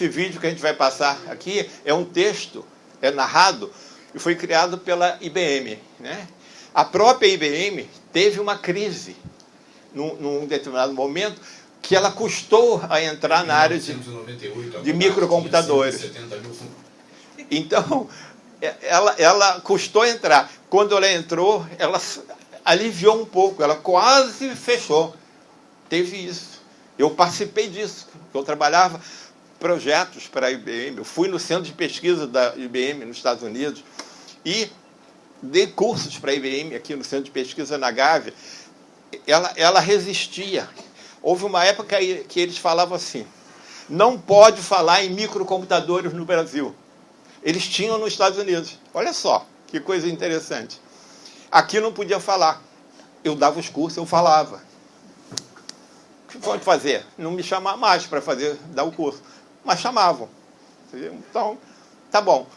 vídeo que a gente vai passar aqui é um texto, é narrado, e foi criado pela IBM, né? A própria IBM teve uma crise num determinado momento que ela custou a entrar na área de microcomputadores. Então, ela custou entrar. Quando ela entrou, ela aliviou um pouco, ela quase fechou. Teve isso. Eu participei disso. Eu trabalhava projetos para a IBM. Eu fui no centro de pesquisa da IBM nos Estados Unidos e dei cursos para a IBM aqui no centro de pesquisa na Gávea. Ela resistia. Houve uma época que eles falavam assim, não pode falar em microcomputadores no Brasil. Eles tinham nos Estados Unidos. Olha só, que coisa interessante. Aqui não podia falar. Eu dava os cursos, eu falava. O que pode fazer? Não me chamar mais para dar o curso. Mas chamavam. Então, tá bom.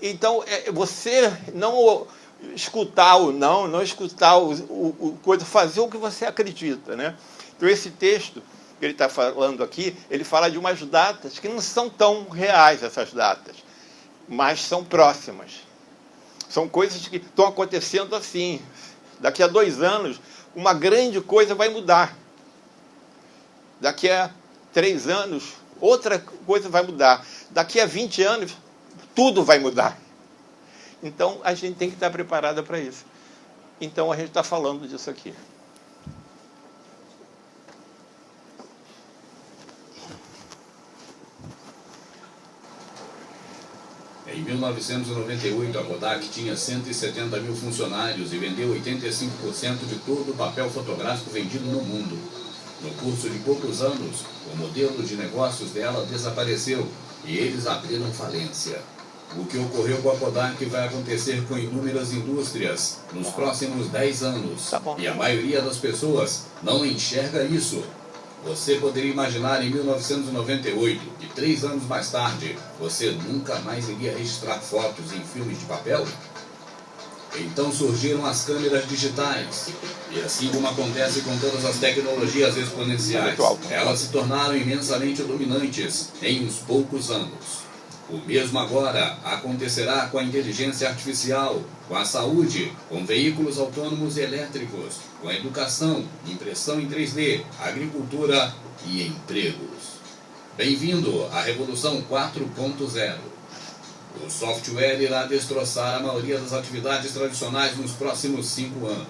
Então, você não escutar o não escutar o coisa, fazer o que você acredita, né? Então, esse texto que ele está falando aqui, ele fala de umas datas que não são tão reais, essas datas, mas são próximas. São coisas que estão acontecendo assim. Daqui a 2 anos, uma grande coisa vai mudar. Daqui a 3 anos, outra coisa vai mudar. Daqui a 20 anos, tudo vai mudar. Então, a gente tem que estar preparado para isso. Então, a gente está falando disso aqui. Em 1998, a Kodak tinha 170 mil funcionários e vendeu 85% de todo o papel fotográfico vendido no mundo. No curso de poucos anos, o modelo de negócios dela desapareceu e eles abriram falência. O que ocorreu com a Kodak vai acontecer com inúmeras indústrias nos próximos 10 anos. E a maioria das pessoas não enxerga isso. Você poderia imaginar em 1998, e 3 anos mais tarde, você nunca mais iria registrar fotos em filmes de papel? Então surgiram as câmeras digitais. E assim como acontece com todas as tecnologias exponenciais, elas se tornaram imensamente dominantes em uns poucos anos. O mesmo agora acontecerá com a inteligência artificial, com a saúde, com veículos autônomos e elétricos, com a educação, impressão em 3D, agricultura e empregos. Bem-vindo à Revolução 4.0. O software irá destroçar a maioria das atividades tradicionais nos próximos 5 anos.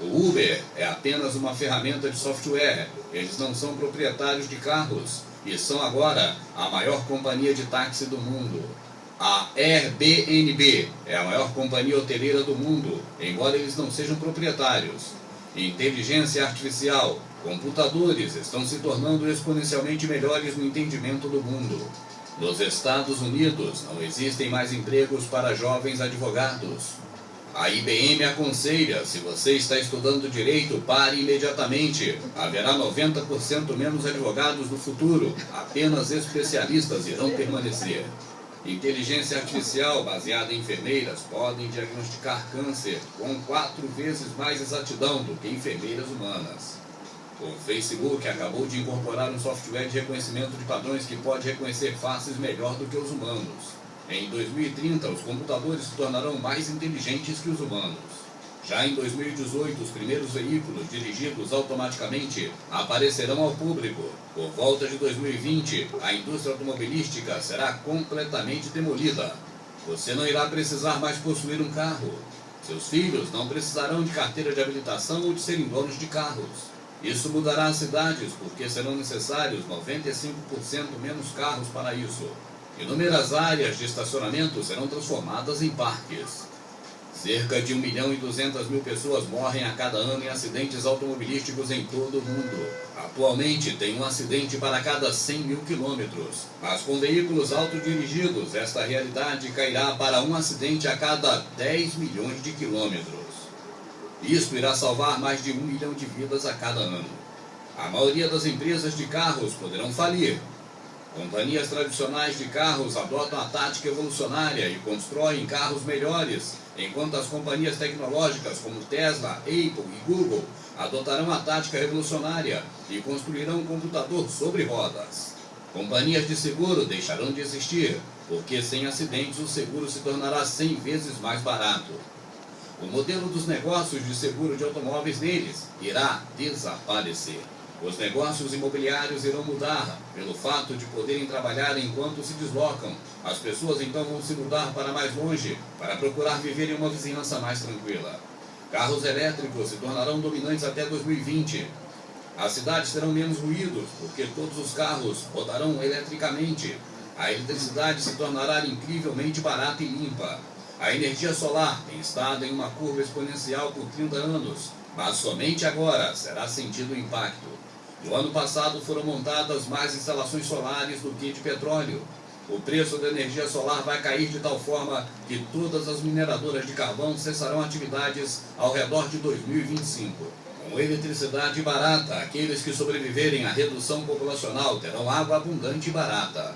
O Uber é apenas uma ferramenta de software. Eles não são proprietários de carros e são agora a maior companhia de táxi do mundo. A Airbnb é a maior companhia hoteleira do mundo, embora eles não sejam proprietários. Inteligência artificial, computadores estão se tornando exponencialmente melhores no entendimento do mundo. Nos Estados Unidos, não existem mais empregos para jovens advogados. A IBM aconselha, se você está estudando direito, pare imediatamente. Haverá 90% menos advogados no futuro. Apenas especialistas irão permanecer. Inteligência artificial baseada em enfermeiras podem diagnosticar câncer com 4 vezes mais exatidão do que enfermeiras humanas. O Facebook acabou de incorporar um software de reconhecimento de padrões que pode reconhecer faces melhor do que os humanos. Em 2030, os computadores se tornarão mais inteligentes que os humanos. Já em 2018, os primeiros veículos dirigidos automaticamente aparecerão ao público. Por volta de 2020, a indústria automobilística será completamente demolida. Você não irá precisar mais possuir um carro. Seus filhos não precisarão de carteira de habilitação ou de serem donos de carros. Isso mudará as cidades, porque serão necessários 95% menos carros para isso. Inúmeras áreas de estacionamento serão transformadas em parques. Cerca de 1.200.000 pessoas morrem a cada ano em acidentes automobilísticos em todo o mundo. Atualmente, tem um acidente para cada 100 mil quilômetros. Mas com veículos autodirigidos, esta realidade cairá para um acidente a cada 10 milhões de quilômetros. Isto irá salvar mais de 1 milhão de vidas a cada ano. A maioria das empresas de carros poderão falir. Companhias tradicionais de carros adotam a tática evolucionária e constroem carros melhores, enquanto as companhias tecnológicas como Tesla, Apple e Google adotarão a tática revolucionária e construirão um computador sobre rodas. Companhias de seguro deixarão de existir, porque sem acidentes o seguro se tornará 100 vezes mais barato. O modelo dos negócios de seguro de automóveis deles irá desaparecer. Os negócios imobiliários irão mudar pelo fato de poderem trabalhar enquanto se deslocam. As pessoas então vão se mudar para mais longe para procurar viver em uma vizinhança mais tranquila. Carros elétricos se tornarão dominantes até 2020. As cidades terão menos ruídos, porque todos os carros rodarão eletricamente. A eletricidade se tornará incrivelmente barata e limpa. A energia solar tem estado em uma curva exponencial por 30 anos, mas somente agora será sentido o impacto. No ano passado foram montadas mais instalações solares do que de petróleo. O preço da energia solar vai cair de tal forma que todas as mineradoras de carvão cessarão atividades ao redor de 2025. Com eletricidade barata, aqueles que sobreviverem à redução populacional terão água abundante e barata.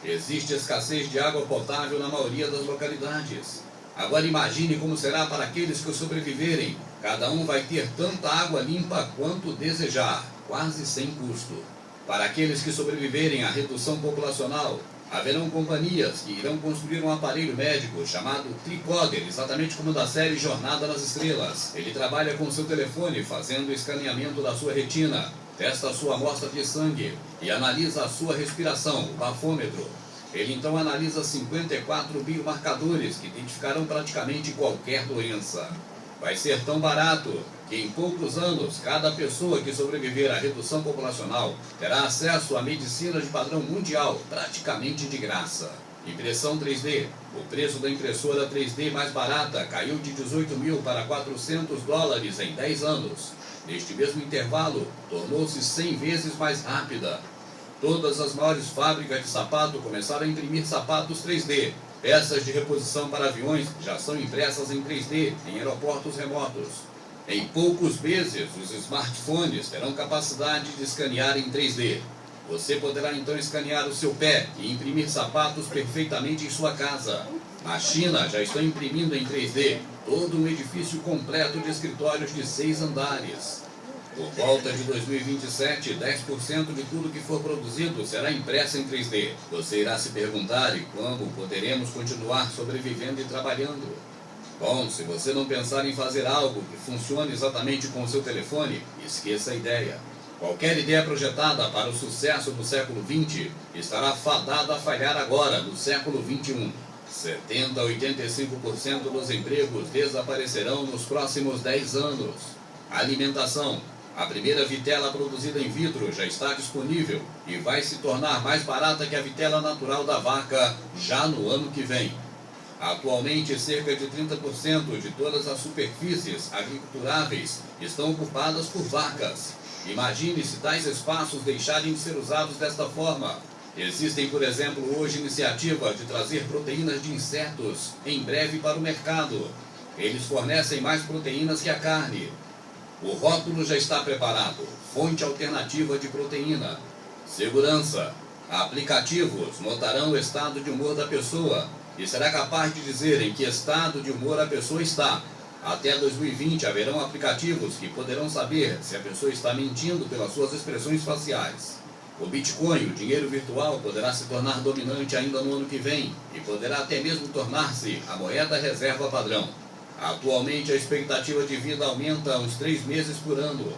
Existe escassez de água potável na maioria das localidades. Agora imagine como será para aqueles que sobreviverem. Cada um vai ter tanta água limpa quanto desejar, quase sem custo. Para aqueles que sobreviverem à redução populacional, haverão companhias que irão construir um aparelho médico chamado Tricorder, exatamente como da série Jornada nas Estrelas. Ele trabalha com seu telefone, fazendo o escaneamento da sua retina, testa a sua amostra de sangue e analisa a sua respiração, o bafômetro. Ele então analisa 54 biomarcadores que identificarão praticamente qualquer doença. Vai ser tão barato que em poucos anos, cada pessoa que sobreviver à redução populacional terá acesso à medicina de padrão mundial, praticamente de graça. Impressão 3D. O preço da impressora 3D mais barata caiu de 18 mil para 400 dólares em 10 anos. Neste mesmo intervalo, tornou-se 100 vezes mais rápida. Todas as maiores fábricas de sapato começaram a imprimir sapatos 3D. Peças de reposição para aviões já são impressas em 3D em aeroportos remotos. Em poucos meses, os smartphones terão capacidade de escanear em 3D. Você poderá então escanear o seu pé e imprimir sapatos perfeitamente em sua casa. Na China já estão imprimindo em 3D todo um edifício completo de escritórios de 6 andares. Por volta de 2027, 10% de tudo que for produzido será impresso em 3D. Você irá se perguntar e quando poderemos continuar sobrevivendo e trabalhando? Bom, se você não pensar em fazer algo que funcione exatamente com o seu telefone, esqueça a ideia. Qualquer ideia projetada para o sucesso do século XX estará fadada a falhar agora, no século XXI. 70% a 85% dos empregos desaparecerão nos próximos 10 anos. Alimentação. A primeira vitela produzida in vitro já está disponível e vai se tornar mais barata que a vitela natural da vaca já no ano que vem. Atualmente, cerca de 30% de todas as superfícies agriculturáveis estão ocupadas por vacas. Imagine se tais espaços deixarem de ser usados desta forma. Existem, por exemplo, hoje iniciativas de trazer proteínas de insetos em breve para o mercado. Eles fornecem mais proteínas que a carne. O rótulo já está preparado. Fonte alternativa de proteína. Segurança. Aplicativos notarão o estado de humor da pessoa e será capaz de dizer em que estado de humor a pessoa está. Até 2020 haverão aplicativos que poderão saber se a pessoa está mentindo pelas suas expressões faciais. O Bitcoin, o dinheiro virtual, poderá se tornar dominante ainda no ano que vem e poderá até mesmo tornar-se a moeda reserva padrão. Atualmente, a expectativa de vida aumenta uns 3 meses por ano.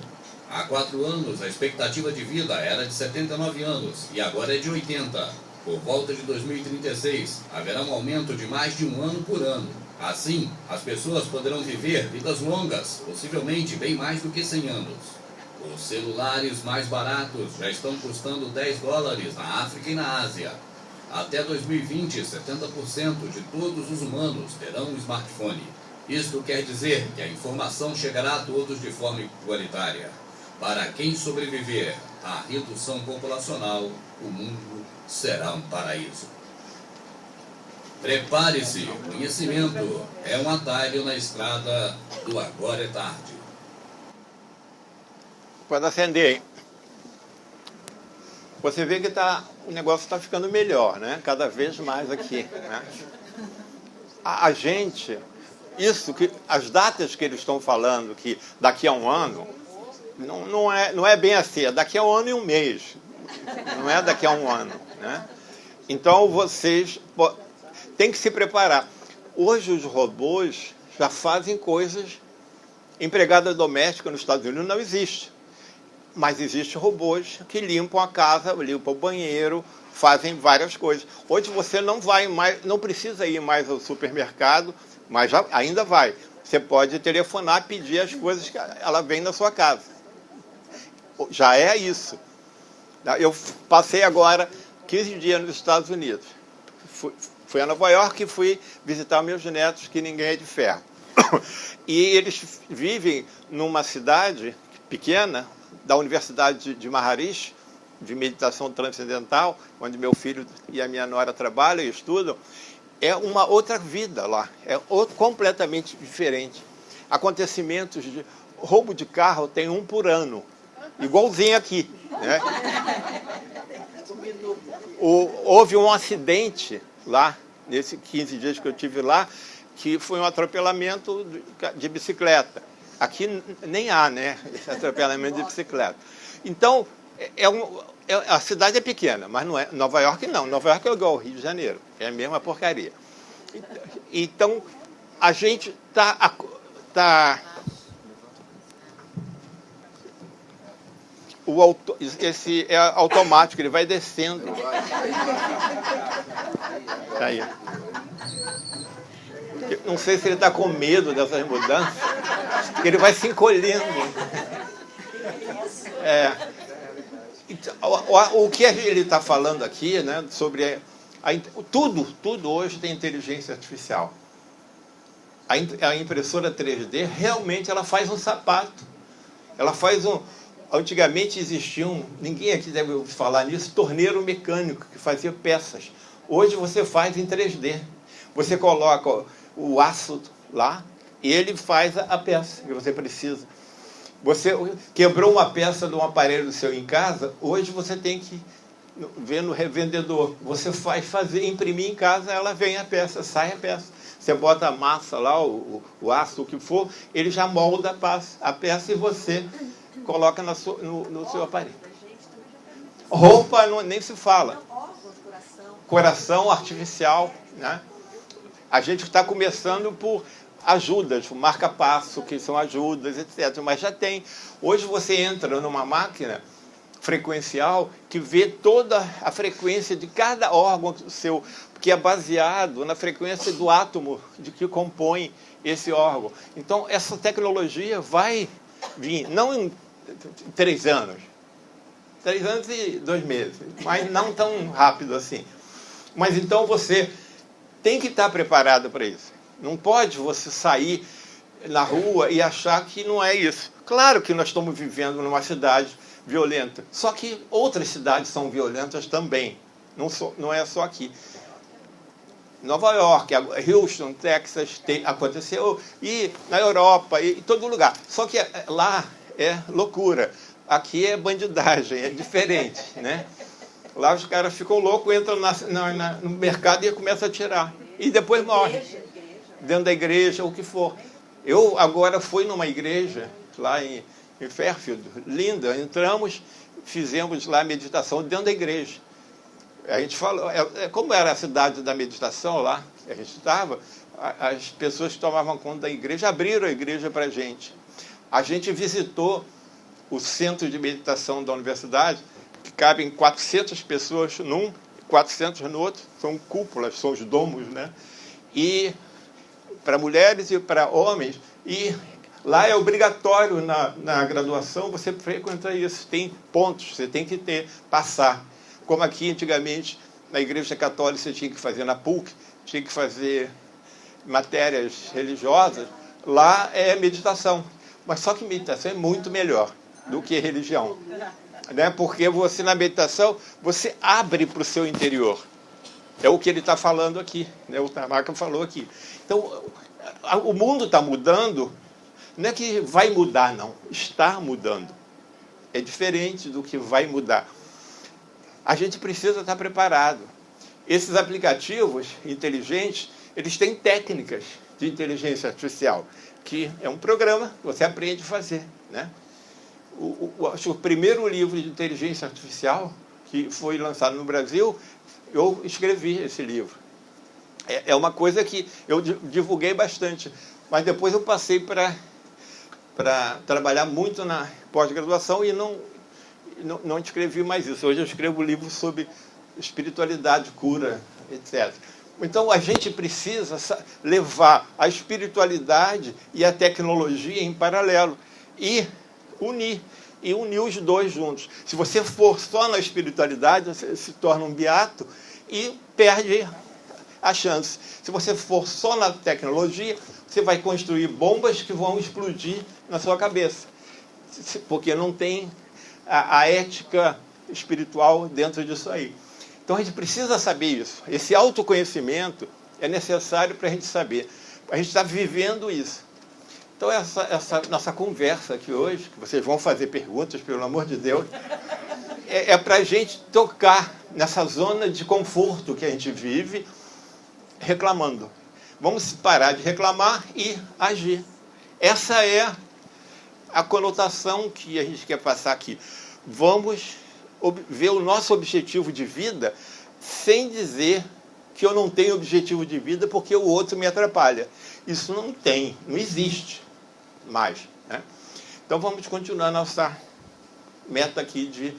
Há 4 anos, a expectativa de vida era de 79 anos e agora é de 80. Por volta de 2036, haverá um aumento de mais de 1 ano por ano. Assim, as pessoas poderão viver vidas longas, possivelmente bem mais do que 100 anos. Os celulares mais baratos já estão custando 10 dólares na África e na Ásia. Até 2020, 70% de todos os humanos terão um smartphone. Isto quer dizer que a informação chegará a todos de forma igualitária. Para quem sobreviver à redução populacional, o mundo será um paraíso. Prepare-se, conhecimento é um atalho na estrada do agora é tarde. Pode acender, hein? Você vê que o negócio está ficando melhor, né? Cada vez mais aqui. Né? A gente, as datas que eles estão falando, que daqui a um ano, não é bem assim, é daqui a um ano e um mês. Não é daqui a um ano. Né? Então, vocês têm que se preparar. Hoje, os robôs já fazem coisas. Empregada doméstica nos Estados Unidos não existe. Mas existem robôs que limpam a casa, limpam o banheiro, fazem várias coisas. Hoje você não precisa ir mais ao supermercado, mas ainda vai. Você pode telefonar, pedir as coisas que ela vem na sua casa. Já é isso. Eu passei agora 15 dias nos Estados Unidos. Fui a Nova York e fui visitar meus netos, que ninguém é de ferro. E eles vivem numa cidade pequena, da Universidade de Maharishi, de meditação transcendental, onde meu filho e a minha nora trabalham e estudam. É uma outra vida lá, completamente diferente. Acontecimentos de roubo de carro tem um por ano, igualzinho aqui. Né? Houve um acidente lá, nesses 15 dias que eu tive lá, que foi um atropelamento de bicicleta. Aqui nem há, né, esse atropelamento de bicicleta. Então, a cidade é pequena, mas não é. Nova York não. Nova York é igual ao Rio de Janeiro. É a mesma porcaria. Então, a gente esse é automático, ele vai descendo. Tá aí. Não sei se ele está com medo dessas mudanças, porque ele vai se encolhendo. Então, o que ele está falando aqui, né, sobre tudo hoje tem inteligência artificial. A impressora 3D realmente ela faz um sapato. Ela faz antigamente existia ninguém aqui deve ouvir falar nisso, torneiro mecânico que fazia peças. Hoje você faz em 3D. Você coloca o aço lá e ele faz a peça que você precisa. Você quebrou uma peça de um aparelho seu em casa, hoje você tem que ver no revendedor. Você imprimir em casa, ela vem a peça, sai a peça. Você bota a massa lá, o aço, o que for, ele já molda a peça e você coloca no seu aparelho. Roupa nem se fala. Coração artificial, né? A gente está começando por ajudas, o marca-passo, que são ajudas, etc. Mas já tem. Hoje você entra numa máquina frequencial que vê toda a frequência de cada órgão seu, que é baseado na frequência do átomo de que compõe esse órgão. Então, essa tecnologia vai vir, não em 3 anos. 3 anos e 2 meses, mas não tão rápido assim. Mas então você tem que estar preparado para isso. Não pode você sair na rua e achar que não é isso. Claro que nós estamos vivendo numa cidade violenta, só que outras cidades são violentas também. Não é só aqui. Nova York, Houston, Texas, aconteceu, e na Europa, e em todo lugar. Só que lá é loucura. Aqui é bandidagem, é diferente, né? Lá os caras ficam loucos, entram no mercado e começam a atirar. E depois morrem. Dentro da igreja, o que for. Eu agora fui numa igreja, lá em Fairfield, linda. Entramos, fizemos lá a meditação dentro da igreja. A gente falou, como era a cidade da meditação lá, a gente estava, as pessoas que tomavam conta da igreja abriram a igreja para a gente. A gente visitou o centro de meditação da universidade, que cabem 400 pessoas num, 400 no outro, são cúpulas, são os domos, né? E para mulheres e para homens, e lá é obrigatório na graduação você frequentar isso, tem pontos, você tem que passar. Como aqui antigamente, na igreja católica, você tinha que fazer na PUC, tinha que fazer matérias religiosas, lá é meditação. Mas só que meditação é muito melhor do que religião. Né? Porque você, na meditação, você abre para o seu interior. É o que ele está falando aqui, né? O Tamaka falou aqui. Então, o mundo está mudando, não é que vai mudar, não. Está mudando. É diferente do que vai mudar. a gente precisa estar preparado. Esses aplicativos inteligentes, eles têm técnicas de inteligência artificial, que é um programa que você aprende a fazer, né? Acho que o primeiro livro de inteligência artificial que foi lançado no Brasil, eu escrevi esse livro. É uma coisa que eu divulguei bastante, mas depois eu passei para trabalhar muito na pós-graduação e não escrevi mais isso. Hoje eu escrevo livros sobre espiritualidade, cura, etc. Então, a gente precisa levar a espiritualidade e a tecnologia em paralelo e unir os dois juntos. Se você for só na espiritualidade, você se torna um beato e perde a chance. Se você for só na tecnologia, você vai construir bombas que vão explodir na sua cabeça, porque não tem a ética espiritual dentro disso aí. Então, a gente precisa saber isso. Esse autoconhecimento é necessário para a gente saber. A gente está vivendo isso. Então, essa nossa conversa aqui hoje, que vocês vão fazer perguntas, pelo amor de Deus, é para a gente tocar nessa zona de conforto que a gente vive, reclamando. Vamos parar de reclamar e agir. Essa é a conotação que a gente quer passar aqui. Vamos ver o nosso objetivo de vida sem dizer que eu não tenho objetivo de vida porque o outro me atrapalha. Isso não existe mais, né? Então vamos continuar nossa meta aqui de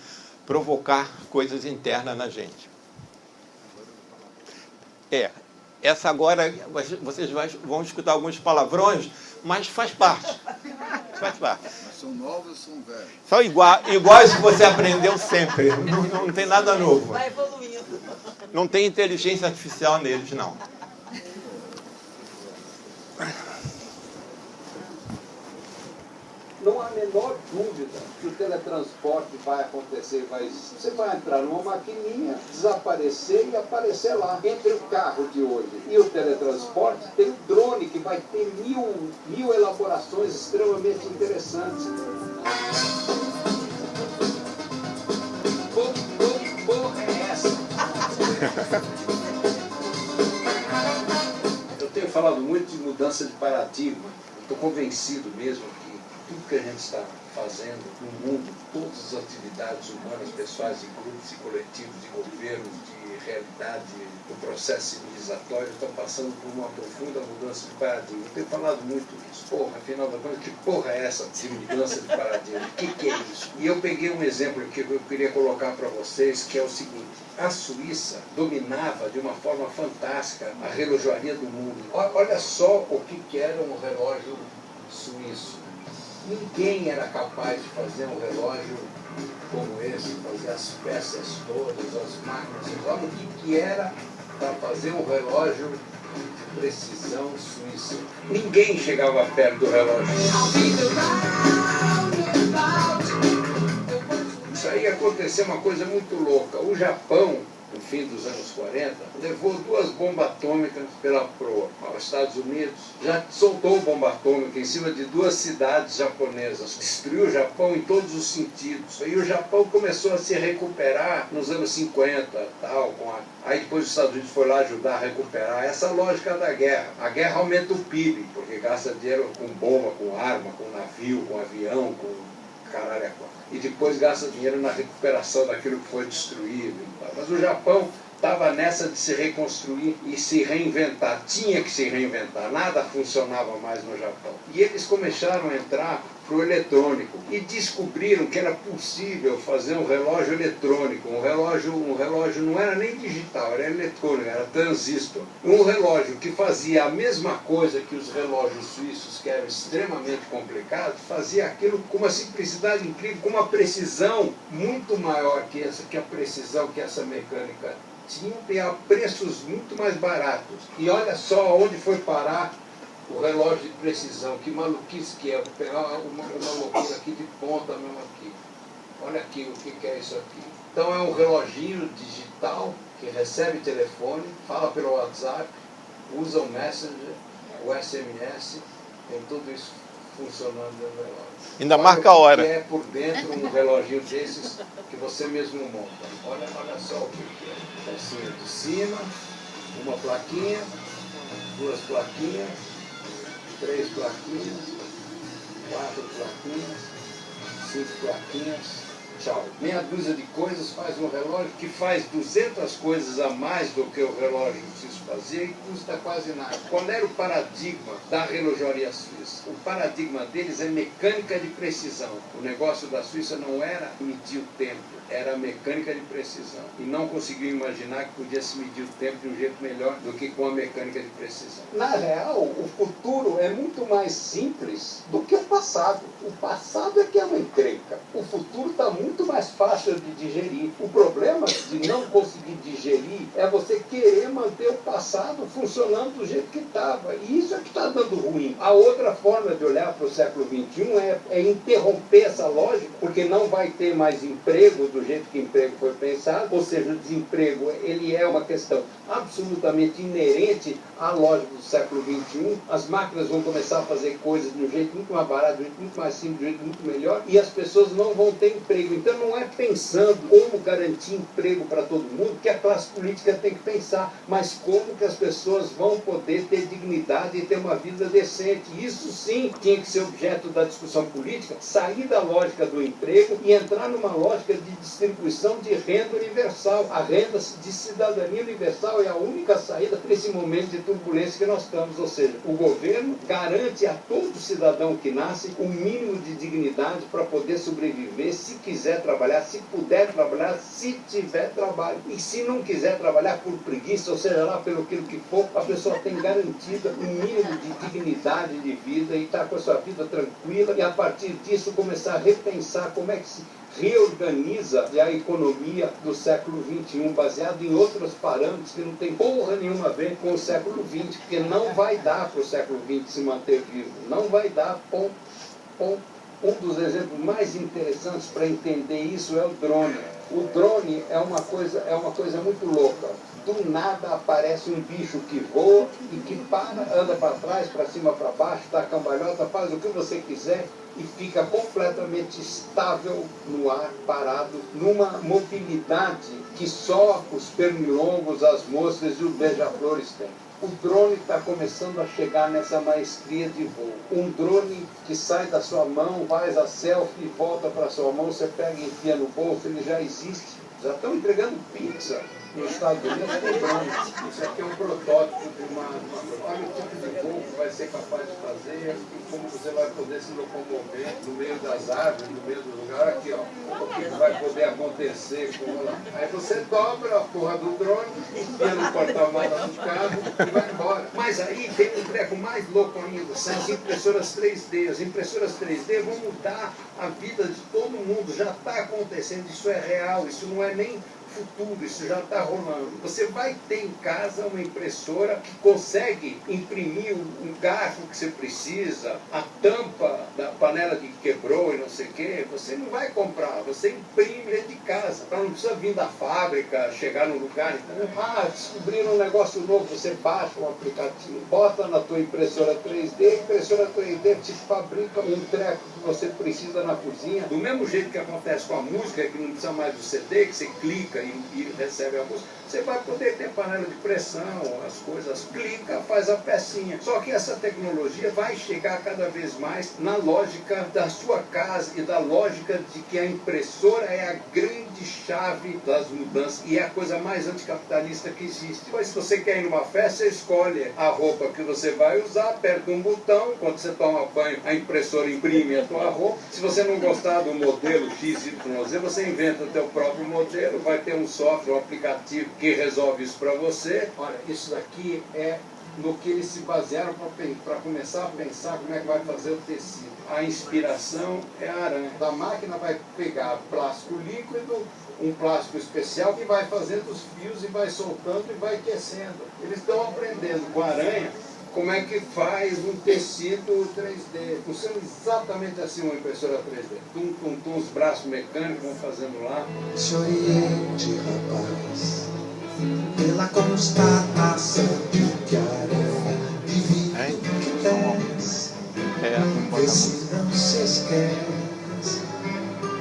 provocar coisas internas na gente. Essa agora, vocês vão escutar alguns palavrões, mas faz parte. Faz parte. Mas são novos ou são velhos? São iguais que você aprendeu sempre. Não tem nada novo. Vai evoluindo. Não tem inteligência artificial neles, não. Não há a menor dúvida que o teletransporte vai acontecer, você vai entrar numa maquininha, desaparecer e aparecer lá. Entre o carro de hoje e o teletransporte, tem o drone que vai ter mil elaborações extremamente interessantes. Porra é essa? Eu tenho falado muito de mudança de paradigma. Estou convencido mesmo que tudo que a gente está fazendo no mundo, todas as atividades humanas, pessoais e grupos e coletivos, de governos, de realidade, do processo civilizatório, estão passando por uma profunda mudança de paradigma. Eu tenho falado muito isso. Porra, afinal da conta, que porra é essa de mudança de paradigma? O que é isso? E eu peguei um exemplo que eu queria colocar para vocês, que é o seguinte. A Suíça dominava de uma forma fantástica a relojoaria do mundo. Olha só o que era um relógio suíço. Ninguém era capaz de fazer um relógio como esse, fazer as peças todas, as máquinas. Olha o que era para fazer um relógio de precisão suíça. Ninguém chegava perto do relógio. Isso aí aconteceu uma coisa muito louca. O Japão, no fim dos anos 40, levou 2 bombas atômicas pela proa. Os Estados Unidos já soltou bomba atômica em cima de 2 cidades japonesas. Destruiu o Japão em todos os sentidos. E o Japão começou a se recuperar nos anos 50, tal, aí depois os Estados Unidos foi lá ajudar a recuperar. Essa lógica da guerra. A guerra aumenta o PIB, porque gasta dinheiro com bomba, com arma, com navio, com avião, com caralho. E depois gasta dinheiro na recuperação daquilo que foi destruído. Mas o Japão estava nessa de se reconstruir e se reinventar. Tinha que se reinventar. Nada funcionava mais no Japão. E eles começaram a entrar para o eletrônico e descobriram que era possível fazer um relógio eletrônico. Um relógio não era nem digital, era eletrônico, era transistor. Um relógio que fazia a mesma coisa que os relógios suíços, que eram extremamente complicados, fazia aquilo com uma simplicidade incrível, com uma precisão muito maior que a precisão que essa mecânica tinha, e a preços muito mais baratos. E olha só onde foi parar o relógio de precisão, que maluquice que é. Vou pegar uma loucura aqui de ponta mesmo aqui. Olha aqui o que é isso aqui. Então é um reloginho digital que recebe telefone, fala pelo WhatsApp, usa o Messenger, o SMS, tem tudo isso funcionando dentro do relógio. Ainda marca a hora. O que é por dentro um reloginho desses que você mesmo monta. Olha só o que é. Pecinha de cima, uma plaquinha, duas plaquinhas, 3 plaquinhas, 4 plaquinhas, 5 plaquinhas. Tchau. Meia dúzia de coisas faz um relógio que faz 200 coisas a mais do que o relógio suíço fazia e custa quase nada. Qual era o paradigma da relojoaria suíça? O paradigma deles é mecânica de precisão. O negócio da Suíça não era medir o tempo, era mecânica de precisão. E não conseguiu imaginar que podia se medir o tempo de um jeito melhor do que com a mecânica de precisão. Na real, o futuro é muito mais simples do que o passado. O passado é que é uma encrenca. O futuro está muito mais fácil de digerir. O problema de não conseguir digerir é você querer manter o passado funcionando do jeito que estava. E isso é que está dando ruim. A outra forma de olhar para o século XXI é interromper essa lógica, porque não vai ter mais emprego do jeito que emprego foi pensado, ou seja, o desemprego ele é uma questão absolutamente inerente à lógica do século XXI. As máquinas vão começar a fazer coisas de um jeito muito mais barato, de um jeito muito mais simples, de um jeito muito melhor, e as pessoas não vão ter emprego. Então não é pensando como garantir emprego para todo mundo que a classe política tem que pensar, mas como que as pessoas vão poder ter dignidade e ter uma vida decente. Isso sim tinha que ser objeto da discussão política, sair da lógica do emprego e entrar numa lógica de distribuição de renda universal. A renda de cidadania universal é a única saída nesse momento de turbulência que nós estamos. Ou seja, o governo garante a todo cidadão que nasce o mínimo de dignidade para poder sobreviver, se quiser trabalhar, se puder trabalhar, se tiver trabalho. E se não quiser trabalhar por preguiça, ou seja lá pelo aquilo que for, a pessoa tem garantida um mínimo de dignidade de vida e está com a sua vida tranquila, e a partir disso começar a repensar como é que se reorganiza a economia do século XXI, baseado em outros parâmetros que não tem porra nenhuma a ver com o século XX, porque não vai dar para o século XX se manter vivo, não vai dar, ponto. Um dos exemplos mais interessantes para entender isso é o drone. O drone é uma coisa muito louca. Do nada aparece um bicho que voa e que anda para trás, para cima, para baixo, dá cambalhota, faz o que você quiser e fica completamente estável no ar, parado, numa mobilidade que só os pernilongos, as moscas e os beija-flores têm. O drone está começando a chegar nessa maestria de voo. Um drone que sai da sua mão, faz a selfie e volta para a sua mão, você pega e enfia no bolso, ele já existe. Já estão entregando pizza nos Estados Unidos com drone. Isso aqui é um protótipo de uma olha o tipo de voo que vai ser capaz de fazer e como você vai poder se locomover no meio das árvores, no meio do lugar. Aqui, ó, o que vai poder acontecer com ela. Aí você dobra a porra do drone, enfia no porta-malas do carro e vai embora. Mas aí tem um treco mais louco ainda, são as impressoras 3D. As impressoras 3D vão mudar a vida de todo mundo, já está acontecendo, isso é real, isso não é nem futuro, isso já está rolando. Você vai ter em casa uma impressora que consegue imprimir um garfo que você precisa, a tampa da panela que quebrou e não sei o quê, você não vai comprar, você imprime dentro de casa. Então não precisa vir da fábrica, chegar no lugar, então, descobriram um negócio novo, você baixa um aplicativo, bota na tua impressora 3D, a impressora 3D te fabrica um treco que você precisa na cozinha. Do mesmo jeito que acontece com a música, que não precisa mais do CD, que você clica e recebe a música, você vai poder ter panela de pressão, as coisas, clica, faz a pecinha. Só que essa tecnologia vai chegar cada vez mais na lógica da sua casa e da lógica de que a impressora é a grande chave das mudanças e é a coisa mais anticapitalista que existe. Pois se você quer ir numa festa, você escolhe a roupa que você vai usar, aperta um botão, quando você toma banho, a impressora imprime a tua roupa. Se você não gostar do modelo XYZ, você inventa o teu próprio modelo, vai ter um software, um aplicativo que resolve isso para você. Olha, isso daqui é no que eles se basearam para começar a pensar como é que vai fazer o tecido. A inspiração é a aranha. A máquina vai pegar plástico líquido, um plástico especial que vai fazendo os fios e vai soltando e vai aquecendo. Eles estão aprendendo com a aranha como é que faz um tecido 3D. Funciona exatamente assim uma impressora 3D. Os braços mecânicos vão fazendo lá. Se oriente, rapaz, pela constatação de que a aranha divide o que tens. Vê se não se esquece.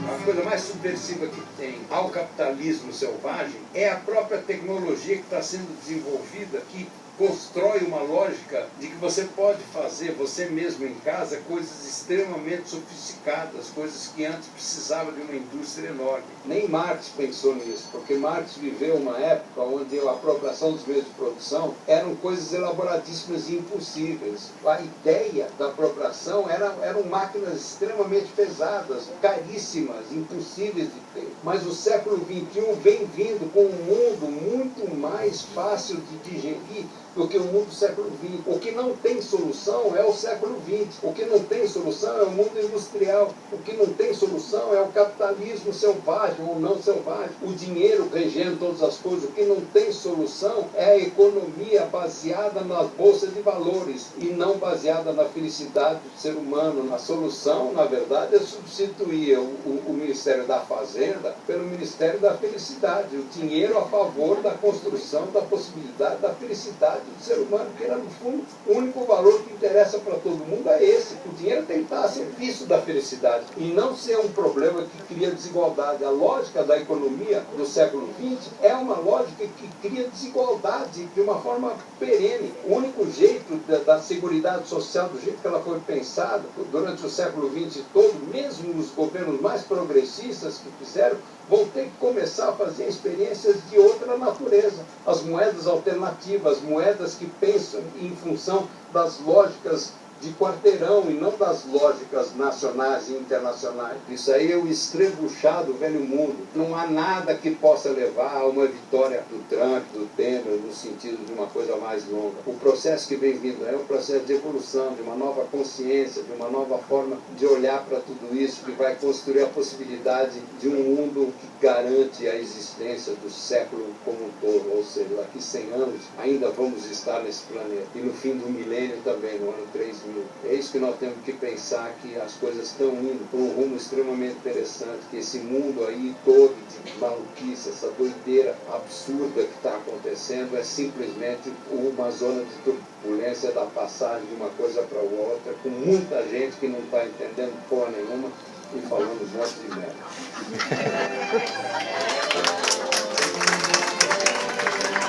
A coisa mais subversiva que tem ao capitalismo selvagem é a própria tecnologia que está sendo desenvolvida, que constrói uma lógica de que você pode fazer você mesmo em casa coisas extremamente sofisticadas, coisas que antes precisava de uma indústria enorme. Nem Marx pensou nisso, porque Marx viveu uma época onde a apropriação dos meios de produção eram coisas elaboradíssimas e impossíveis. A ideia da apropriação eram máquinas extremamente pesadas, caríssimas, impossíveis de ter. Mas o século XXI vem vindo com um mundo muito mais fácil de digerir do que o mundo do século XX. O que não tem solução é o século XX. O que não tem solução é o mundo industrial. O que não tem solução é o capitalismo selvagem ou não selvagem. O dinheiro regendo todas as coisas. O que não tem solução é a economia baseada nas bolsas de valores e não baseada na felicidade do ser humano. A solução, na verdade, é substituir o Ministério da Fazenda pelo Ministério da Felicidade. O dinheiro a favor da construção da possibilidade da felicidade do ser humano, porque, no fundo, o único valor que interessa para todo mundo é esse. O dinheiro tem que estar a serviço da felicidade e não ser um problema que cria desigualdade. A lógica da economia do século XX é uma lógica que cria desigualdade de uma forma perene. O único jeito da seguridade social, do jeito que ela foi pensada durante o século XX todo, mesmo os governos mais progressistas que fizeram, vão ter que começar a fazer experiências de outra natureza. As moedas alternativas, moedas que pensam em função das lógicas de quarteirão e não das lógicas nacionais e internacionais. Isso aí é o estrebuchado velho mundo. Não há nada que possa levar a uma vitória do Trump, do Temer, no sentido de uma coisa mais longa. O processo que vem vindo é um processo de evolução, de uma nova consciência, de uma nova forma de olhar para tudo isso, que vai construir a possibilidade de um mundo que garante a existência do século como um todo. Ou seja, daqui 100 anos ainda vamos estar nesse planeta. E no fim do milênio também, no ano 3000. É isso que nós temos que pensar, que as coisas estão indo por um rumo extremamente interessante, que esse mundo aí todo de maluquice, essa doideira absurda que está acontecendo é simplesmente uma zona de turbulência da passagem de uma coisa para outra, com muita gente que não está entendendo porra nenhuma e falando um monte de merda.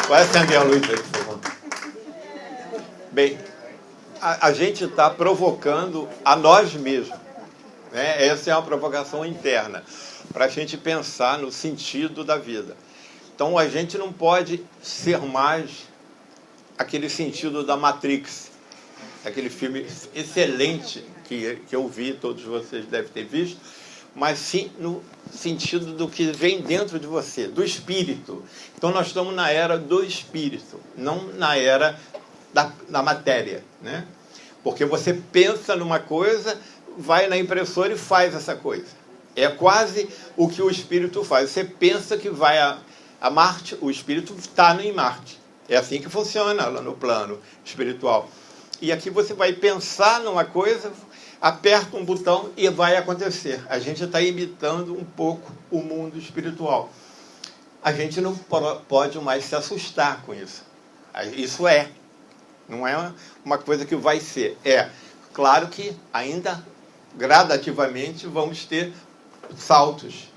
Vai acender a luz aí, por favor. Bem, a gente está provocando a nós mesmos, né? Essa é uma provocação interna, para a gente pensar no sentido da vida. Então, a gente não pode ser mais aquele sentido da Matrix, aquele filme excelente que eu vi, todos vocês devem ter visto, mas sim no sentido do que vem dentro de você, do espírito. Então, nós estamos na era do espírito, não na era da matéria, né? Porque você pensa numa coisa, vai na impressora e faz essa coisa. É quase o que o espírito faz. Você pensa que vai a Marte, o espírito está em Marte. É assim que funciona lá no plano espiritual. E aqui você vai pensar numa coisa, aperta um botão e vai acontecer. A gente está imitando um pouco o mundo espiritual. A gente não pode mais se assustar com isso. Isso é. Não é uma coisa que vai ser. É claro que ainda gradativamente vamos ter saltos.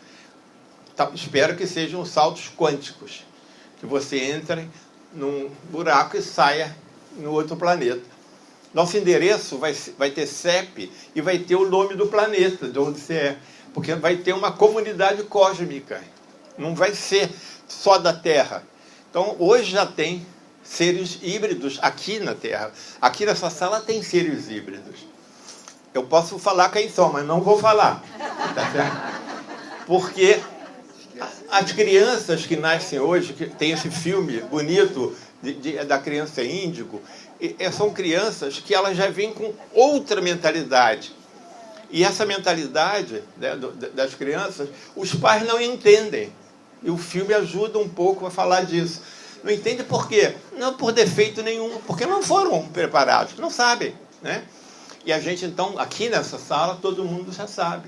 Espero que sejam saltos quânticos. Que você entre num buraco e saia no outro planeta. Nosso endereço vai ter CEP e vai ter o nome do planeta, de onde você é. Porque vai ter uma comunidade cósmica. Não vai ser só da Terra. Então, hoje já tem seres híbridos aqui na Terra. Aqui nessa sala tem seres híbridos. Eu posso falar quem são, mas não vou falar. Tá certo? Porque as crianças que nascem hoje, que tem esse filme bonito da criança índigo, são crianças que elas já vêm com outra mentalidade. E essa mentalidade, né, das crianças, os pais não entendem. E o filme ajuda um pouco a falar disso. Não entende por quê? Não por defeito nenhum, porque não foram preparados, não sabem, né? E a gente, então, aqui nessa sala, todo mundo já sabe.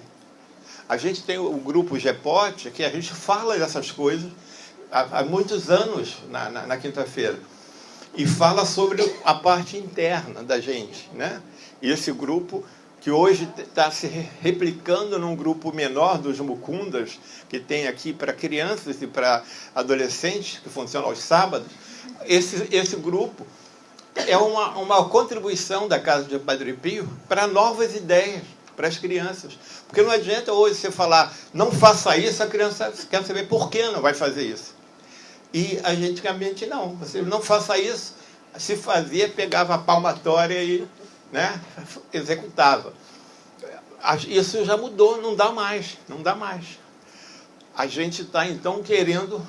A gente tem o grupo GEPOT, que a gente fala dessas coisas há muitos anos na quinta-feira. E fala sobre a parte interna da gente, né? E esse grupo que hoje está se replicando num grupo menor dos mucundas, que tem aqui para crianças e para adolescentes, que funciona aos sábados. Esse grupo é uma contribuição da Casa de Padre Pio para novas ideias para as crianças. Porque não adianta hoje você falar, não faça isso, a criança quer saber por que não vai fazer isso. E antigamente não, você não faça isso, se fazia, pegava a palmatória e, né, executava. Isso já mudou, não dá mais. A gente está, então, querendo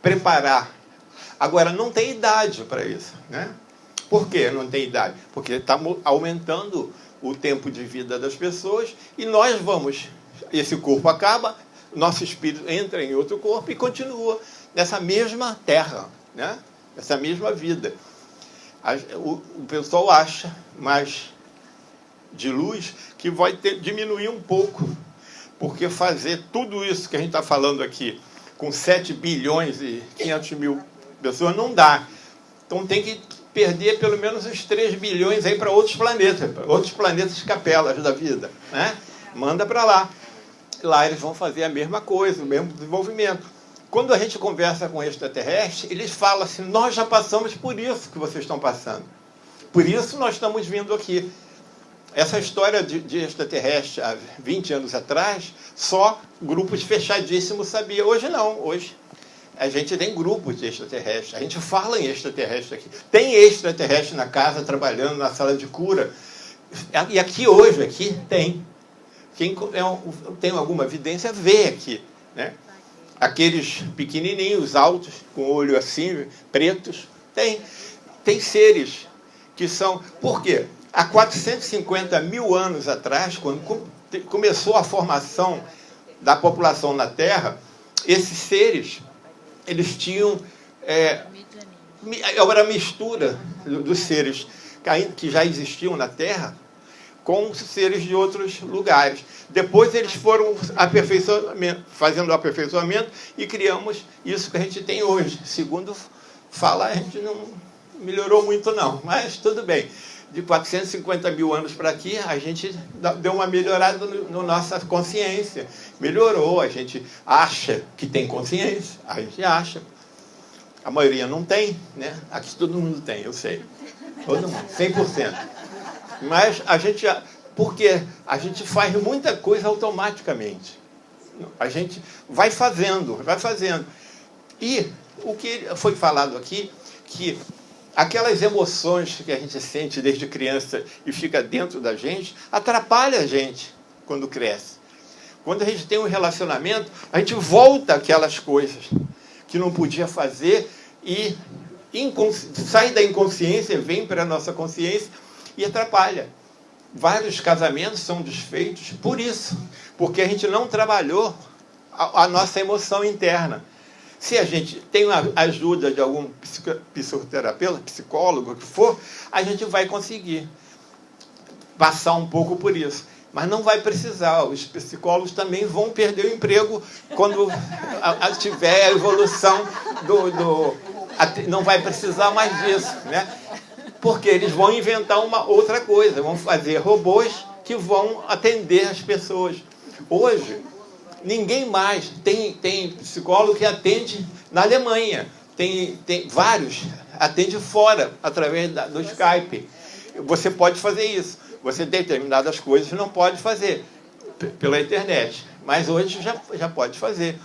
preparar. Agora, não tem idade para isso, né? Por que não tem idade? Porque está aumentando o tempo de vida das pessoas e nós vamos, esse corpo acaba, nosso espírito entra em outro corpo e continua nessa mesma terra, né? Essa mesma vida. O pessoal acha, mas de luz, que vai diminuir um pouco, porque fazer tudo isso que a gente está falando aqui, com 7 bilhões e 500 mil pessoas, não dá. Então tem que perder pelo menos uns 3 bilhões aí para outros planetas capelas da vida, né? Manda para lá. Lá eles vão fazer a mesma coisa, o mesmo desenvolvimento. Quando a gente conversa com extraterrestres, eles falam assim, nós já passamos por isso que vocês estão passando. Por isso nós estamos vindo aqui. Essa história de extraterrestre há 20 anos atrás, só grupos fechadíssimos sabiam. Hoje não, hoje a gente tem grupos de extraterrestres, a gente fala em extraterrestre aqui. Tem extraterrestre na casa, trabalhando na sala de cura. E aqui hoje, aqui tem. Quem tem alguma evidência, vê aqui, né? Aqueles pequenininhos, altos, com olho assim, pretos, tem seres que são... Por quê? Há 450 mil anos atrás, quando começou a formação da população na Terra, esses seres, eles tinham... Agora, a mistura dos seres que já existiam na Terra com seres de outros lugares. Depois eles foram fazendo o aperfeiçoamento e criamos isso que a gente tem hoje. Segundo fala, a gente não melhorou muito não, mas tudo bem. De 450 mil anos para aqui, a gente deu uma melhorada na nossa consciência. Melhorou, a gente acha que tem consciência, a gente acha. A maioria não tem, né? Aqui todo mundo tem, eu sei. Todo mundo, 100%. Mas a gente... Porque a gente faz muita coisa automaticamente. A gente vai fazendo. E o que foi falado aqui, que aquelas emoções que a gente sente desde criança e fica dentro da gente, atrapalha a gente quando cresce. Quando a gente tem um relacionamento, a gente volta aquelas coisas que não podia fazer e sai da inconsciência, vem para a nossa consciência e atrapalha. Vários casamentos são desfeitos por isso, porque a gente não trabalhou a nossa emoção interna. Se a gente tem a ajuda de algum psicoterapeuta, psicólogo, o que for, a gente vai conseguir passar um pouco por isso. Mas não vai precisar. Os psicólogos também vão perder o emprego quando tiver a evolução não vai precisar mais disso, né? Porque eles vão inventar uma outra coisa, vão fazer robôs que vão atender as pessoas. Hoje, ninguém mais tem psicólogo que atende na Alemanha. Tem vários, atende fora, através do Skype. Você pode fazer isso. Você tem determinadas coisas que não pode fazer pela internet. Mas hoje já pode fazer.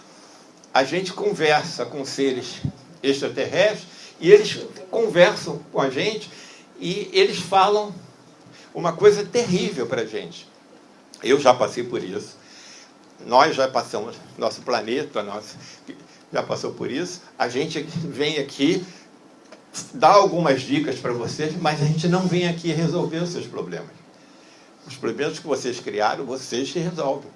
A gente conversa com seres extraterrestres e eles conversam com a gente e eles falam uma coisa terrível para a gente. Eu já passei por isso. Nós já passamos, nosso planeta já passou por isso. A gente vem aqui dar algumas dicas para vocês, mas a gente não vem aqui resolver os seus problemas. Os problemas que vocês criaram, vocês que resolvem.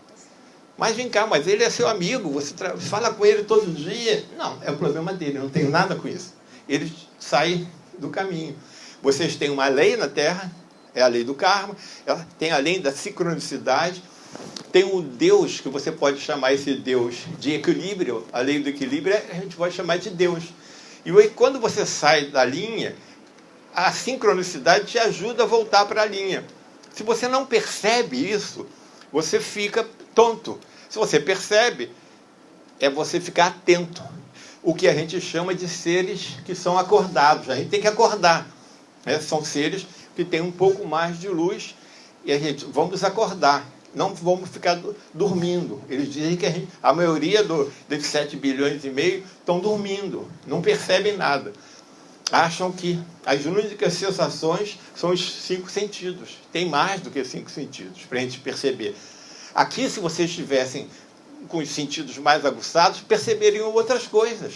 Mas vem cá, mas ele é seu amigo, você fala com ele todo dia. Não, é o problema dele, eu não tenho nada com isso. Ele sai do caminho. Vocês têm uma lei na Terra, é a lei do karma, tem a lei da sincronicidade, tem um Deus, que você pode chamar esse Deus de equilíbrio, a lei do equilíbrio, a gente pode chamar de Deus. E aí, quando você sai da linha, a sincronicidade te ajuda a voltar para a linha. Se você não percebe isso, você fica tonto. Se você percebe, é você ficar atento. O que a gente chama de seres que são acordados. A gente tem que acordar, né? São seres que têm um pouco mais de luz e a gente vamos acordar. Não vamos ficar dormindo. Eles dizem que a maioria desses 7 bilhões e meio estão dormindo, não percebem nada. Acham que as únicas sensações são os 5 sentidos. Tem mais do que 5 sentidos para a gente perceber. Aqui, se vocês estivessem com os sentidos mais aguçados, perceberiam outras coisas.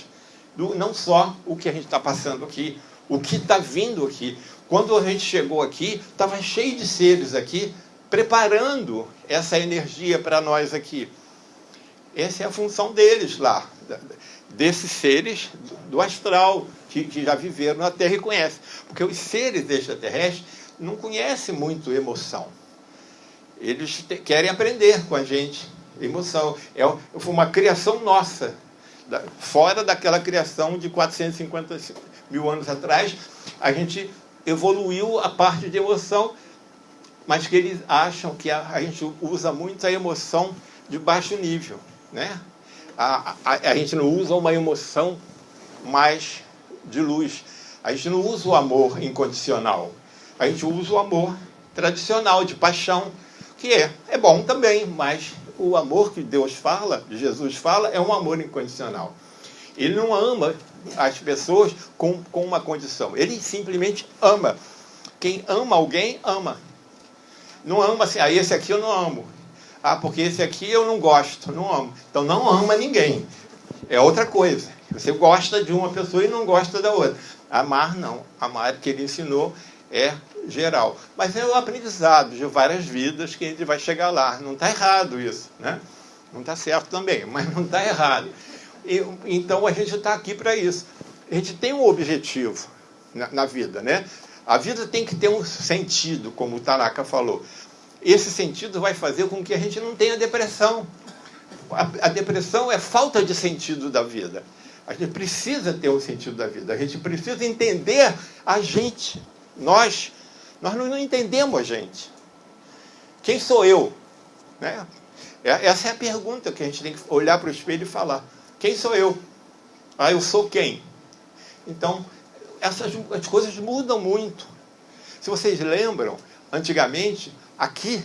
Não só o que a gente está passando aqui, o que está vindo aqui. Quando a gente chegou aqui, estava cheio de seres aqui, preparando essa energia para nós aqui. Essa é a função deles lá, desses seres do astral, que já viveram na Terra e conhecem. Porque os seres extraterrestres não conhecem muito emoção. Eles querem aprender com a gente. Emoção. Foi uma criação nossa, fora daquela criação de 450 mil anos atrás. A gente evoluiu a parte de emoção, mas que eles acham que a gente usa muito a emoção de baixo nível, né? A gente não usa uma emoção mais de luz. A gente não usa o amor incondicional. A gente usa o amor tradicional, de paixão, que é bom também, mas o amor que Deus fala, que Jesus fala, é um amor incondicional. Ele não ama as pessoas com uma condição. Ele simplesmente ama. Quem ama alguém, ama. Não ama assim, esse aqui eu não amo. Porque esse aqui eu não gosto, não amo. Então não ama ninguém. É outra coisa. Você gosta de uma pessoa e não gosta da outra. Amar não. Amar, que ele ensinou, é geral. Mas é o aprendizado de várias vidas que a gente vai chegar lá. Não está errado isso, né? Não está certo também, mas não está errado. Então a gente está aqui para isso. A gente tem um objetivo na vida, né? A vida tem que ter um sentido, como o Tanaka falou. Esse sentido vai fazer com que a gente não tenha depressão. A depressão é falta de sentido da vida. A gente precisa ter um sentido da vida. A gente precisa entender a gente. Nós não entendemos a gente. Quem sou eu? Né? Essa é a pergunta que a gente tem que olhar para o espelho e falar. Quem sou eu? Eu sou quem? Então, as coisas mudam muito. Se vocês lembram, antigamente, aqui,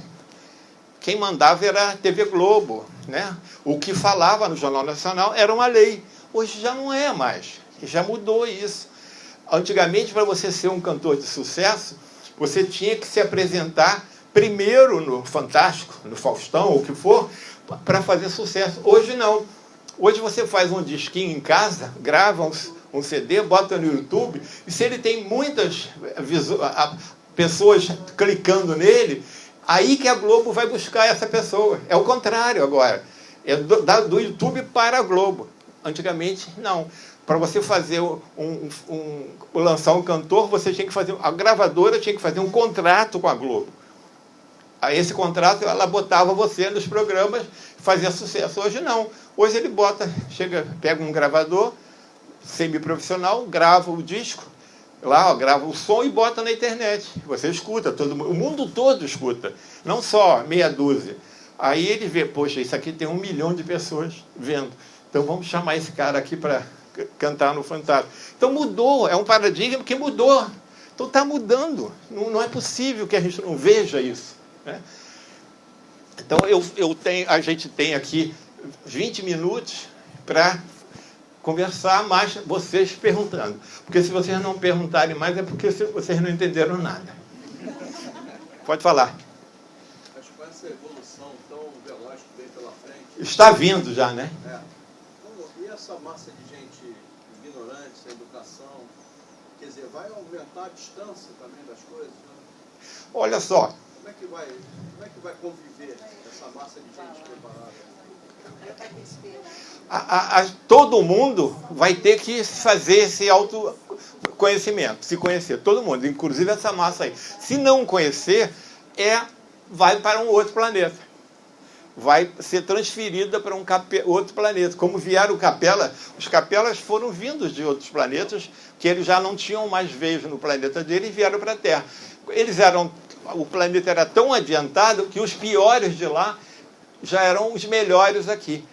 quem mandava era a TV Globo, né? O que falava no Jornal Nacional era uma lei. Hoje já não é mais. Já mudou isso. Antigamente, para você ser um cantor de sucesso, você tinha que se apresentar primeiro no Fantástico, no Faustão, ou o que for, para fazer sucesso. Hoje não. Hoje você faz um disquinho em casa, grava um CD, bota no YouTube, e se ele tem muitas pessoas clicando nele, aí que a Globo vai buscar essa pessoa. É o contrário agora. É do YouTube para a Globo. Antigamente, não. Para você fazer lançar um cantor, você tinha que fazer, a gravadora tinha que fazer um contrato com a Globo. Aí esse contrato, ela botava você nos programas, fazia sucesso. Hoje não. Hoje ele pega um gravador semiprofissional, grava o disco, grava o som e bota na internet. Você escuta, o mundo todo escuta, não só meia dúzia. Aí ele vê, poxa, isso aqui tem 1 milhão de pessoas vendo. Então vamos chamar esse cara aqui para cantar no Fantástico. Então mudou, é um paradigma que mudou. Então está mudando. Não é possível que a gente não veja isso, né? Então a gente tem aqui 20 minutos para conversar, mais vocês perguntando. Porque se vocês não perguntarem mais, é porque vocês não entenderam nada. Pode falar. Mas com essa evolução tão veloz que vem pela frente... Está vindo já, né? E essa massa de gente ignorante, sem educação, quer dizer, vai aumentar a distância também das coisas, né? Olha só. Como é que vai conviver essa massa de gente preparada? Todo mundo vai ter que fazer esse autoconhecimento, se conhecer, todo mundo, inclusive essa massa aí. Se não conhecer, vai para um outro planeta. Vai ser transferida para outro planeta. Como vieram os capelas foram vindos de outros planetas, que eles já não tinham mais veios no planeta dele e vieram para a Terra. Eles eram o planeta era tão adiantado que os piores de lá já eram os melhores aqui.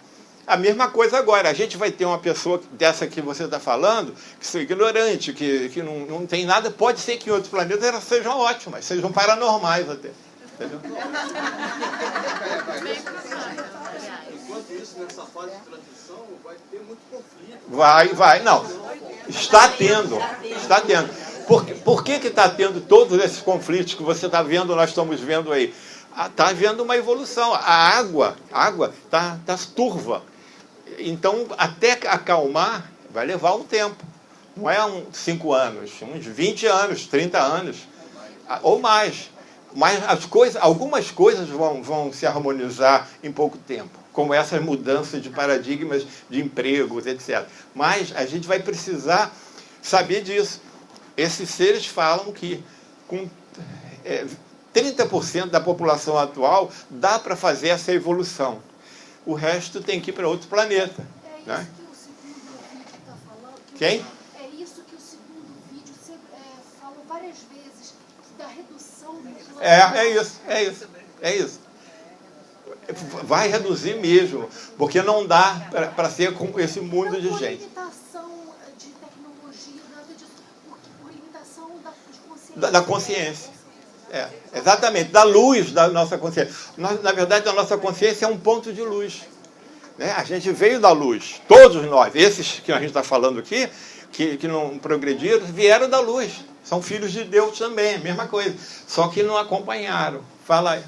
A mesma coisa agora, a gente vai ter uma pessoa dessa que você está falando, que sou ignorante, que não tem nada, pode ser que em outros planetas elas sejam ótimas, sejam paranormais até. Entendeu? Enquanto isso, nessa fase de transição, vai ter muito conflito. Vai, não. Está tendo. Por que está tendo todos esses conflitos que você está vendo, nós estamos vendo aí? Está havendo uma evolução. A água está turva. Então, até acalmar, vai levar um tempo. Não é 5 anos, uns 20 anos, 30 anos, ou mais. Mas algumas coisas vão se harmonizar em pouco tempo, como essas mudanças de paradigmas de empregos, etc. Mas a gente vai precisar saber disso. Esses seres falam que com 30% da população atual dá para fazer essa evolução. O resto tem que ir para outro planeta. É isso que o segundo vídeo está falando. Quem? É isso que o segundo vídeo falou várias vezes, da redução do É isso. Vai reduzir mesmo, porque não dá para ser com esse mundo de gente. Por limitação de tecnologia, nada disso, por limitação de consciência. Da consciência. Exatamente, da luz da nossa consciência. Na verdade, a nossa consciência é um ponto de luz. Né? A gente veio da luz, todos nós, esses que a gente está falando aqui, que não progrediram, vieram da luz. São filhos de Deus também, a mesma coisa. Só que não acompanharam. Fala aí.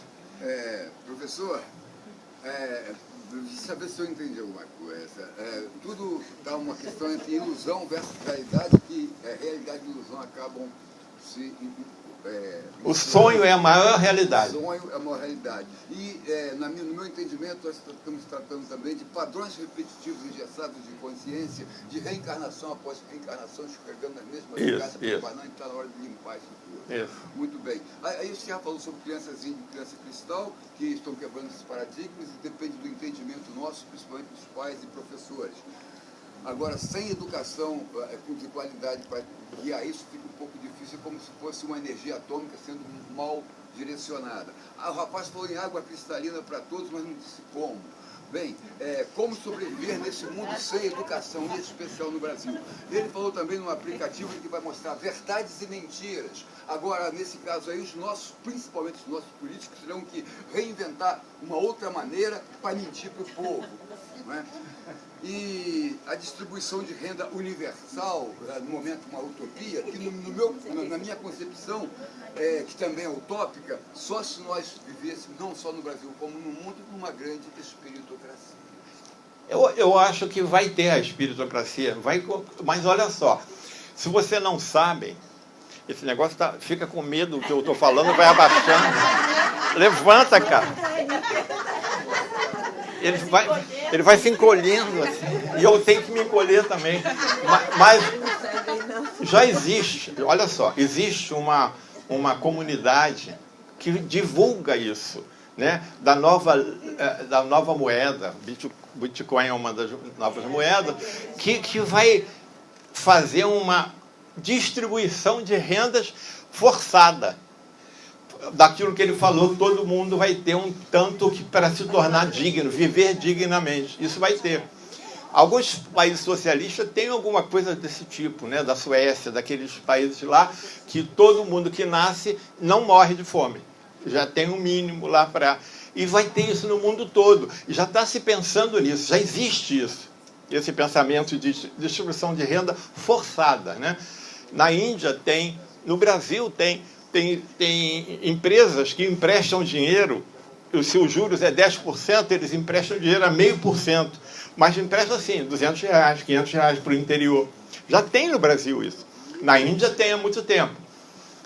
Professor, saber se eu entendi alguma coisa. Tudo está uma questão entre ilusão versus realidade, que realidade e ilusão acabam se... o sonho é a maior realidade. O sonho é a maior realidade. E, no meu entendimento, nós estamos tratando também de padrões repetitivos engessados de consciência, de reencarnação após reencarnação, escorregando nas mesmas casas, para não entrar na hora de limpar isso tudo. Muito bem. Aí você já falou sobre crianças índigo e criança cristal, que estão quebrando esses paradigmas, e depende do entendimento nosso, principalmente dos pais e professores. Agora, sem educação de qualidade para guiar isso, fica um pouco difícil, como se fosse uma energia atômica sendo mal direcionada. O rapaz falou em água cristalina para todos, mas não disse como. Bem, como sobreviver nesse mundo sem educação, em especial no Brasil. Ele falou também num aplicativo que vai mostrar verdades e mentiras. Agora, nesse caso aí, principalmente os nossos políticos, terão que reinventar uma outra maneira para mentir para o povo. Não é? E a distribuição de renda universal, no momento uma utopia, que na minha concepção, que também é utópica, só se nós vivêssemos, não só no Brasil, como no mundo, numa grande espiritocracia. Eu acho que vai ter a espiritocracia, mas olha só, se você não sabe, esse negócio fica com medo do que eu estou falando, vai abaixando. Levanta, cara. Ele vai se encolhendo assim, e eu tenho que me encolher também. Mas já existe, olha só, existe uma comunidade que divulga isso, né? da nova moeda. Bitcoin é uma das novas moedas, que vai fazer uma distribuição de rendas forçada. Daquilo que ele falou, todo mundo vai ter um tanto que para se tornar digno, viver dignamente. Isso vai ter. Alguns países socialistas têm alguma coisa desse tipo, né? Da Suécia, daqueles países lá, que todo mundo que nasce não morre de fome. Já tem um mínimo lá para... E vai ter isso no mundo todo. E já está se pensando nisso, já existe isso. Esse pensamento de distribuição de renda forçada, né? Na Índia tem, no Brasil tem empresas que emprestam dinheiro, se os juros é 10%, eles emprestam dinheiro a 0,5%. Mas emprestam assim, R$200, R$500 para o interior. Já tem no Brasil isso. Na Índia tem há muito tempo.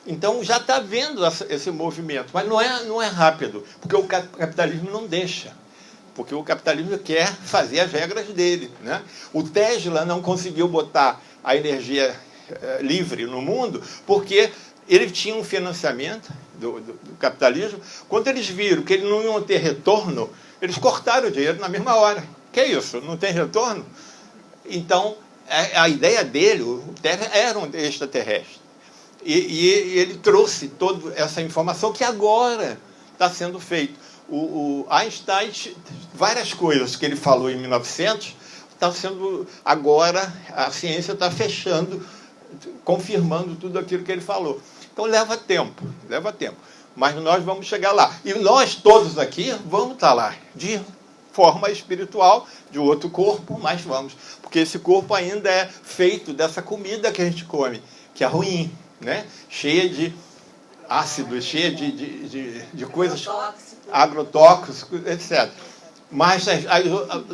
Então já está vendo esse movimento. Mas não é rápido, porque o capitalismo não deixa. Porque o capitalismo quer fazer as regras dele, né? O Tesla não conseguiu botar a energia livre no mundo porque ele tinha um financiamento do capitalismo. Quando eles viram que eles não iam ter retorno, eles cortaram o dinheiro na mesma hora. Que é isso? Não tem retorno? Então, a ideia dele, o Tesla era um extraterrestre. E ele trouxe toda essa informação que agora está sendo feito. O Einstein, várias coisas que ele falou em 1900, está sendo, agora a ciência está fechando, confirmando tudo aquilo que ele falou. Então leva tempo. Mas nós vamos chegar lá. E nós todos aqui vamos estar lá, de forma espiritual, de outro corpo, mas vamos. Porque esse corpo ainda é feito dessa comida que a gente come, que é ruim, né? Cheia de ácidos, cheia de coisas, agrotóxicos, etc. Mas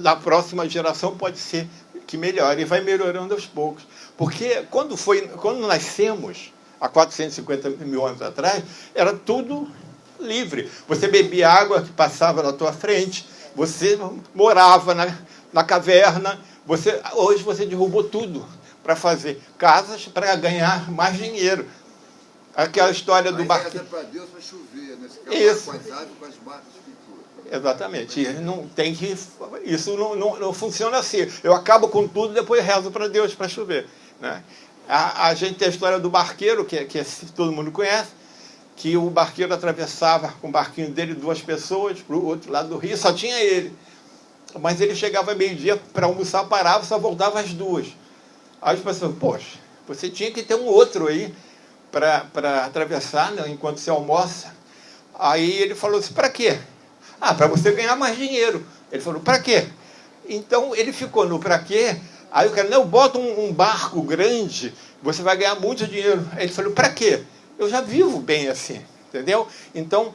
a próxima geração pode ser que melhore, e vai melhorando aos poucos. Porque quando nascemos, há 450 mil anos atrás, era tudo livre. Você bebia água que passava na tua frente, você morava na caverna, hoje você derrubou tudo para fazer casas para ganhar mais dinheiro. Aquela história do barquinho. Reza para Deus para chover, nesse caso, isso. Com as árvores, com as matas, pintura. Exatamente. Não tem que, isso não funciona assim. Eu acabo com tudo e depois rezo para Deus para chover, né? A gente tem a história do barqueiro, que todo mundo conhece, que o barqueiro atravessava com o barquinho dele 2 pessoas para o outro lado do rio, só tinha ele. Mas ele chegava meio-dia para almoçar, parava, só voltava às 2. Aí as pessoas, poxa, você tinha que ter um outro aí para atravessar, né, enquanto você almoça. Aí ele falou assim, para quê? Para você ganhar mais dinheiro. Ele falou, para quê? Então ele ficou no para quê? Aí o cara, não, bota um barco grande, você vai ganhar muito dinheiro. Aí ele falou, para quê? Eu já vivo bem assim, entendeu? Então,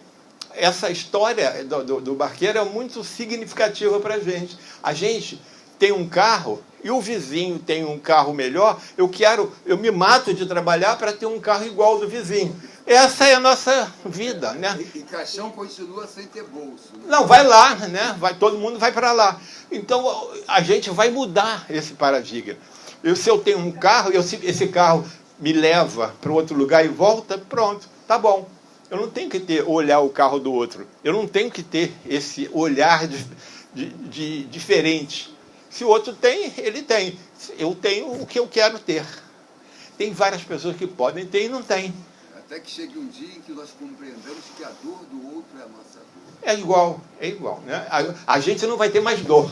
essa história do barqueiro é muito significativa para a gente. A gente tem um carro e o vizinho tem um carro melhor, eu me mato de trabalhar para ter um carro igual ao do vizinho. Essa é a nossa vida, né? E caixão continua sem ter bolso. Né? Não, vai lá, né? Todo mundo vai para lá. Então, a gente vai mudar esse paradigma. Se eu tenho um carro, esse carro me leva para outro lugar e volta, pronto, tá bom. Eu não tenho que olhar o carro do outro. Eu não tenho que ter esse olhar diferente. Se o outro tem, ele tem. Eu tenho o que eu quero ter. Tem várias pessoas que podem ter e não têm. Até que chegue um dia em que nós compreendamos que a dor do outro é a nossa dor. É igual. Né? A gente não vai ter mais dor.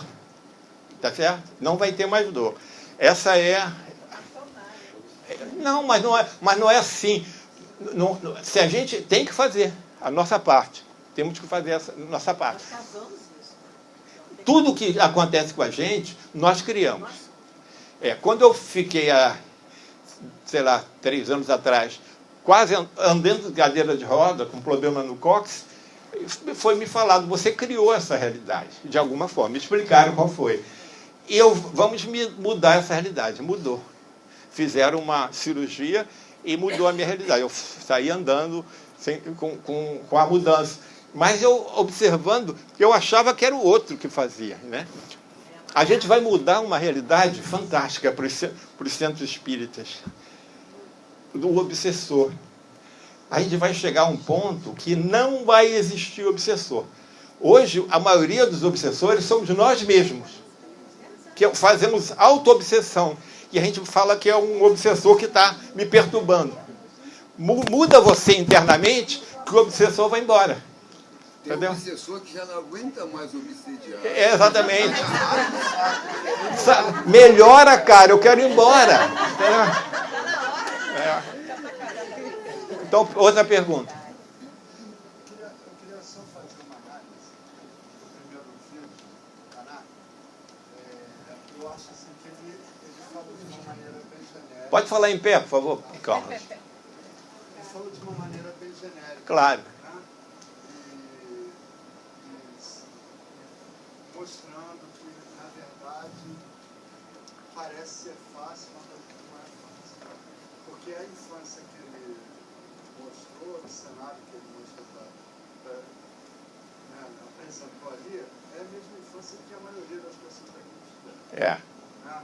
Tá certo? Não vai ter mais dor. Essa é... Não, mas não é assim. Se a gente tem que fazer a nossa parte. Temos que fazer a nossa parte. Tudo que acontece com a gente, nós criamos. Quando eu fiquei há, 3 anos atrás, quase andando de cadeira de roda, com problema no cóccix, foi me falado, você criou essa realidade, de alguma forma. Me explicaram qual foi. E vamos mudar essa realidade. Mudou. Fizeram uma cirurgia e mudou a minha realidade. Eu saí andando com a mudança. Mas eu observando, eu achava que era o outro que fazia, né? A gente vai mudar uma realidade fantástica para os centros espíritas. Do obsessor. A gente vai chegar a um ponto que não vai existir obsessor. Hoje, a maioria dos obsessores somos nós mesmos, que fazemos auto-obsessão. E a gente fala que é um obsessor que está me perturbando. Muda você internamente, que o obsessor vai embora. Tem um obsessor que já não aguenta mais obsediar. Exatamente. Melhora, cara, eu quero ir embora. Então, outra pergunta. Eu queria só fazer uma análise do primeiro filme, do Caná. Eu acho assim que ele fala de uma maneira bem genérica. Pode falar em pé, por favor, Carlos. Ele falou de uma maneira bem genérica. Claro. Né? E mostrando que, na verdade, parece ser fácil, mas não é fácil. Porque a infância que ele mostrou, o cenário que ele mostrou, apresentou ali, é a mesma infância que a maioria das pessoas aqui tiveram. Né?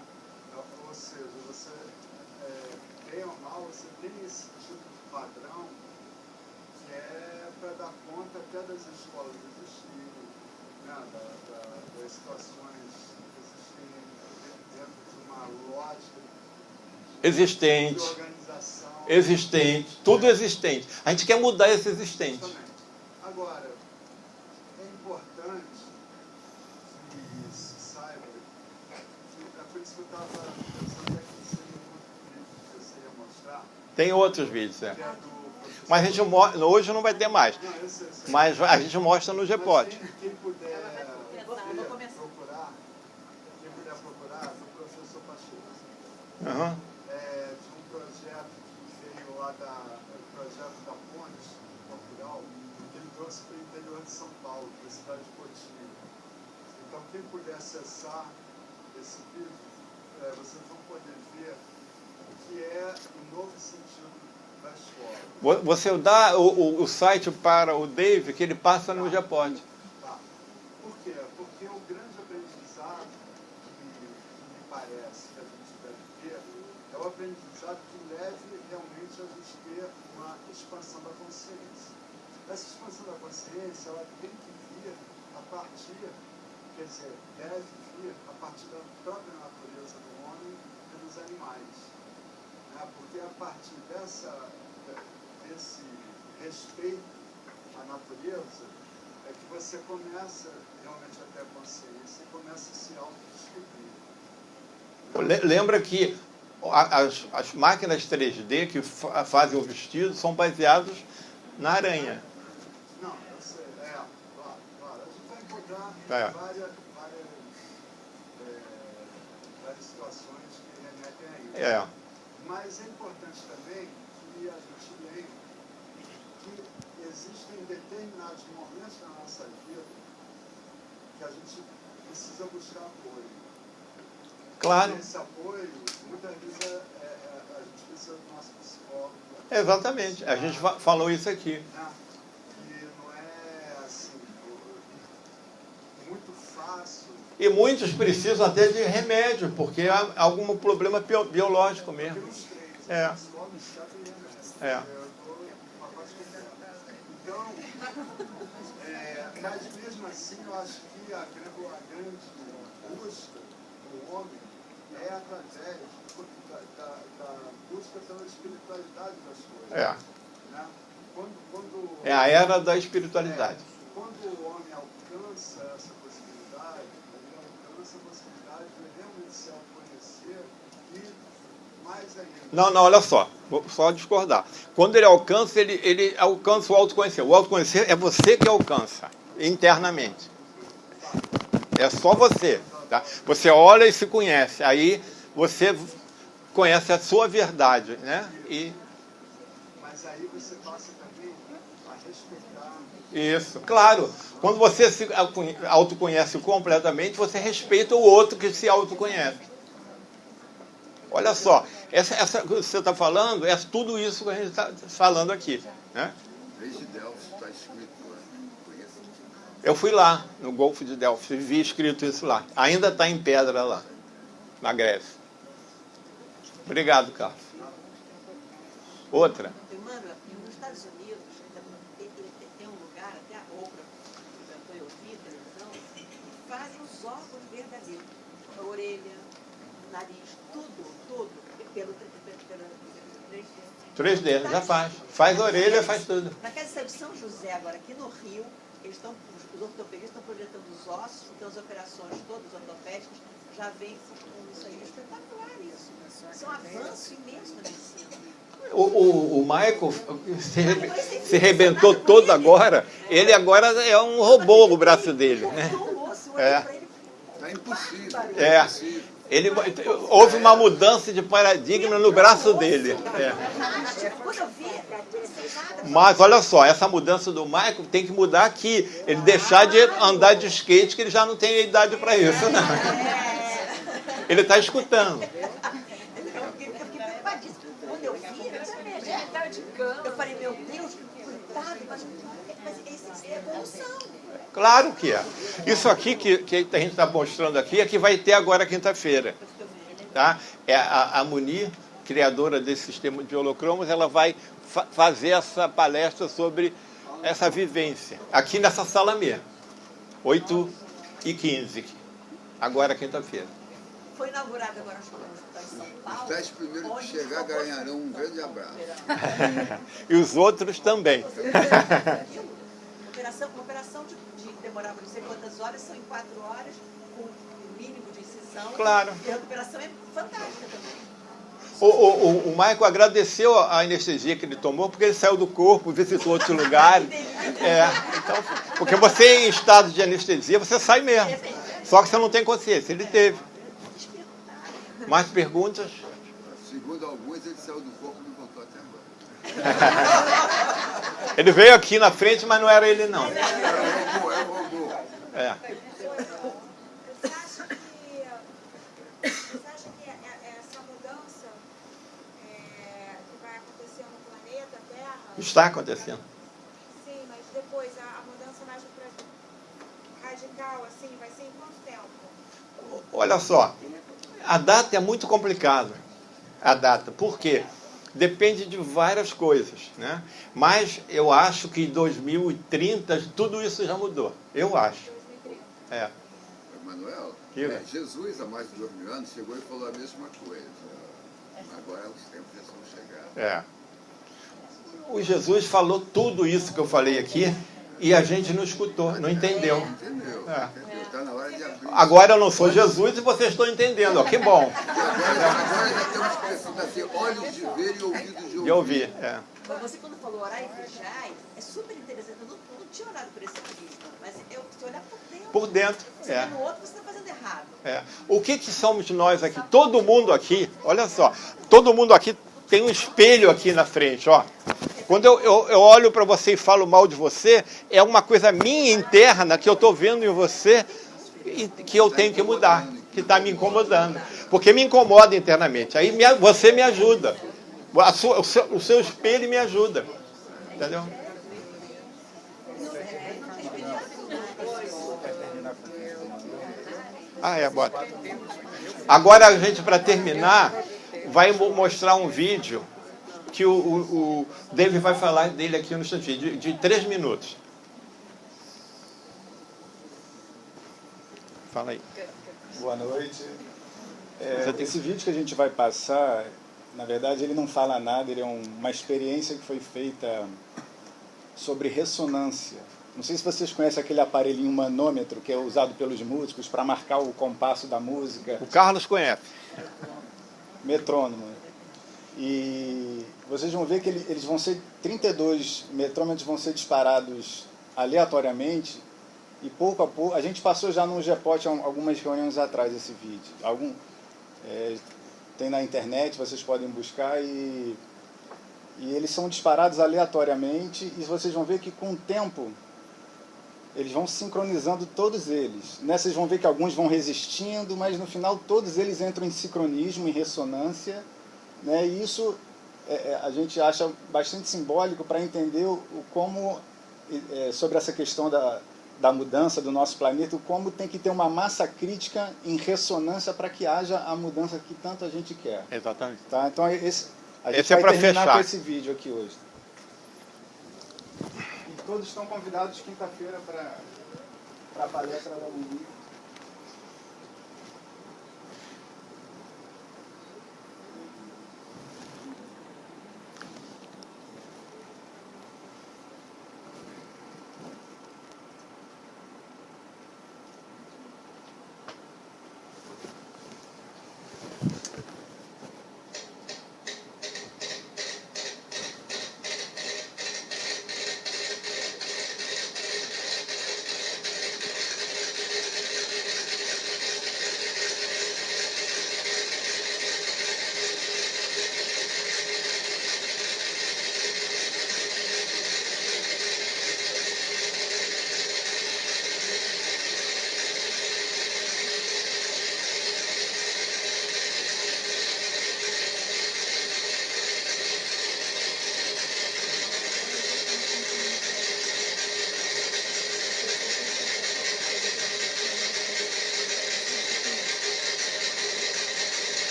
Ou seja, você, bem ou mal, você tem esse tipo de padrão que é para dar conta até das escolas existirem, né? Das situações existirem dentro de uma lógica existente. De organização. existente, tudo existente. A gente quer mudar esse existente. Agora, é importante que se saiba, é por isso que eu estava pensando que seria um vídeo que você ia mostrar. Tem outros vídeos, Mas a gente hoje não vai ter mais. Não, eu sei. Mas a gente mostra no GPOT. Quem puder procurar, do professor Pacheco. Uhum. De um projeto que veio lá do projeto da Ponte, em Portugal, que ele trouxe para o interior de São Paulo, para a cidade de Cotia. Então, quem puder acessar esse vídeo, vocês vão poder ver o que é o novo sentido da escola. Você dá o site para o Dave, que ele passa no GPOT. Tá. Por quê? Porque o grande aprendizado que me parece que a gente deve ter é o aprendizado que leve realmente a gente ter uma expansão da consciência. Essa expansão da consciência, ela tem que vir a partir, quer dizer, deve vir a partir da própria natureza do homem e dos animais. Né? Porque a partir desse respeito à natureza é que você começa realmente a ter a consciência e começa a se autodescobrir. Lembra que as máquinas 3D que fazem o vestido são baseadas na aranha. Não, eu sei, claro. A gente vai encontrar várias situações que remetem a isso. Mas é importante também que a gente lembre que existem determinados momentos na nossa vida que a gente precisa buscar apoio. Claro. E esse apoio, muitas vezes, a gente precisa do nosso psicólogo. Exatamente. A gente falou isso aqui. Que não é assim, muito fácil. E muitos precisam até de remédio, porque há algum problema biológico mesmo. Então, mas mesmo assim, eu acho que a grande busca do homem é através da busca pela espiritualidade das coisas. Né? É a era da espiritualidade. Quando o homem alcança essa possibilidade, ele alcança a possibilidade de realmente se autoconhecer e mais ainda. Não, olha só, vou só discordar. Quando ele alcança o autoconhecer. O autoconhecer é você que alcança internamente. É só você. Tá? Você olha e se conhece. Aí você conhece a sua verdade. Né? Mas aí você passa também a respeitar. Isso, claro. Quando você se autoconhece completamente, você respeita o outro que se autoconhece. Olha só, essa que você está falando é tudo isso que a gente está falando aqui. Né? Desde Delphi está escrito lá. Eu fui lá, no Golfo de Delphi, vi escrito isso lá. Ainda está em pedra lá, na Grécia. Obrigado, Carlos. Outra. Emmanuel, nos Estados Unidos, tem um lugar, até a Oprah, que eu vi, televisão, que fazem os órgãos verdadeiros. A orelha, o nariz, tudo, pelo 3D. 3D, já faz. Faz a orelha, faz tudo. Na Casa de São José, agora, aqui no Rio, os ortopedistas estão projetando os ossos, então as operações todas ortopédicas já vêm com isso aí. É espetacular isso. Isso é um avanço imenso na medicina. O Michael se rebentou todo agora. Ele agora é um robô, o braço dele. Né? É impossível. Houve uma mudança de paradigma no braço dele. Mas olha só, essa mudança do Michael tem que mudar aqui. Ele deixar de andar de skate, que ele já não tem idade para isso. Não. Ele está escutando. Eu falei, meu Deus, que coitado, mas isso é evolução. Claro que é. Isso aqui que a gente está mostrando aqui é que vai ter agora quinta-feira. Tá? A Muni, criadora desse sistema de holocromos, ela vai fazer essa palestra sobre essa vivência. Aqui nessa sala mesmo. 8h15. Agora quinta-feira. Foi inaugurado agora, acho que no Hospital de São Paulo. Os 10 primeiros que chegar ganharão um grande abraço. E os outros também. Uma operação de demorar não sei quantas horas, são em 4 horas, com o mínimo de incisão. Claro. E a recuperação é fantástica também. O Michael agradeceu a anestesia que ele tomou, porque ele saiu do corpo, visitou outros lugares. Então, porque você, em estado de anestesia, você sai mesmo. Só que você não tem consciência. Ele teve. Mais perguntas? Segundo alguns, ele saiu do corpo e não voltou até agora. Ele veio aqui na frente, mas não era ele, não. É o robô. É. Você acha que essa mudança que vai acontecer no planeta Terra... Está acontecendo. Sim, mas depois a mudança mais radical, assim, vai ser em quanto tempo? Olha só, a data é muito complicada. A data, por quê? Depende de várias coisas, né? Mas eu acho que em 2030 tudo isso já mudou. Eu acho. Manuel, Jesus, há mais de 2000 anos, chegou e falou a mesma coisa. Agora os tempos já são chegados. O Jesus falou tudo isso que eu falei aqui e a gente não escutou, não entendeu. Entendeu? Está na hora de abrir. Agora eu não sou Jesus e vocês estão entendendo. Ó, que bom. Agora já temos que assim, olhos de ver e ouvidos de ouvir. Você, quando falou orar e vigiar, é super interessante. Eu não tinha olhado por esse prisma, mas se olhar por dentro. Por dentro. Você vê no outro, você está fazendo errado. O que somos nós aqui? Todo mundo aqui, olha só, todo mundo aqui tem um espelho aqui na frente, ó. Quando eu olho para você e falo mal de você, é uma coisa minha interna que eu estou vendo em você e que eu tenho que mudar, que está me incomodando. Porque me incomoda internamente. Aí você me ajuda. O seu espelho me ajuda. Entendeu? Bota. Agora a gente, para terminar, vai mostrar um vídeo que o David vai falar dele aqui no instantinho, de 3 minutos. Fala aí. Boa noite. Esse vídeo que a gente vai passar, na verdade, ele não fala nada, ele é uma experiência que foi feita sobre ressonância. Não sei se vocês conhecem aquele aparelhinho manômetro que é usado pelos músicos para marcar o compasso da música. O Carlos conhece. Metrônomo. E vocês vão ver que eles vão ser 32 metrômetros vão ser disparados aleatoriamente e pouco a pouco, a gente passou já no GEPOT algumas reuniões atrás esse vídeo. Tem na internet, vocês podem buscar e eles são disparados aleatoriamente e vocês vão ver que com o tempo eles vão sincronizando todos eles. Vocês vão ver que alguns vão resistindo, mas no final todos eles entram em sincronismo, em ressonância, né? E isso a gente acha bastante simbólico para entender como, sobre essa questão da mudança do nosso planeta, como tem que ter uma massa crítica em ressonância para que haja a mudança que tanto a gente quer. Exatamente. Tá? Então a gente vai terminar fechar com esse vídeo aqui hoje. E todos estão convidados quinta-feira para a palestra da Umbi.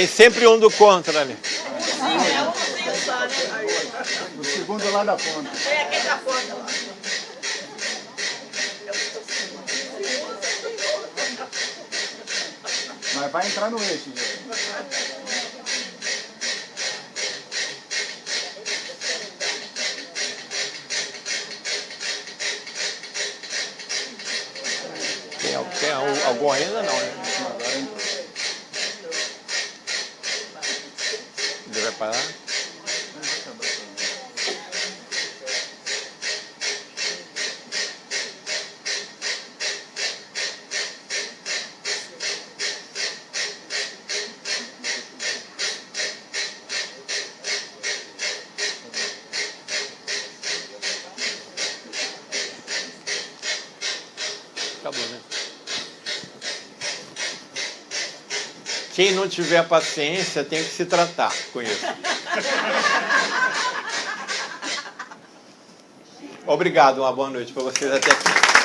Tem sempre um do contra ali. É umzinho só, né? O segundo lá da ponta. É aquele da ponta lá. Mas vai entrar no eixo, gente. Tem algum ainda não, né? Agora entrou. Ele vai parar? Acabou, né? Quem não tiver paciência tem que se tratar com isso. Obrigado, uma boa noite para vocês até aqui.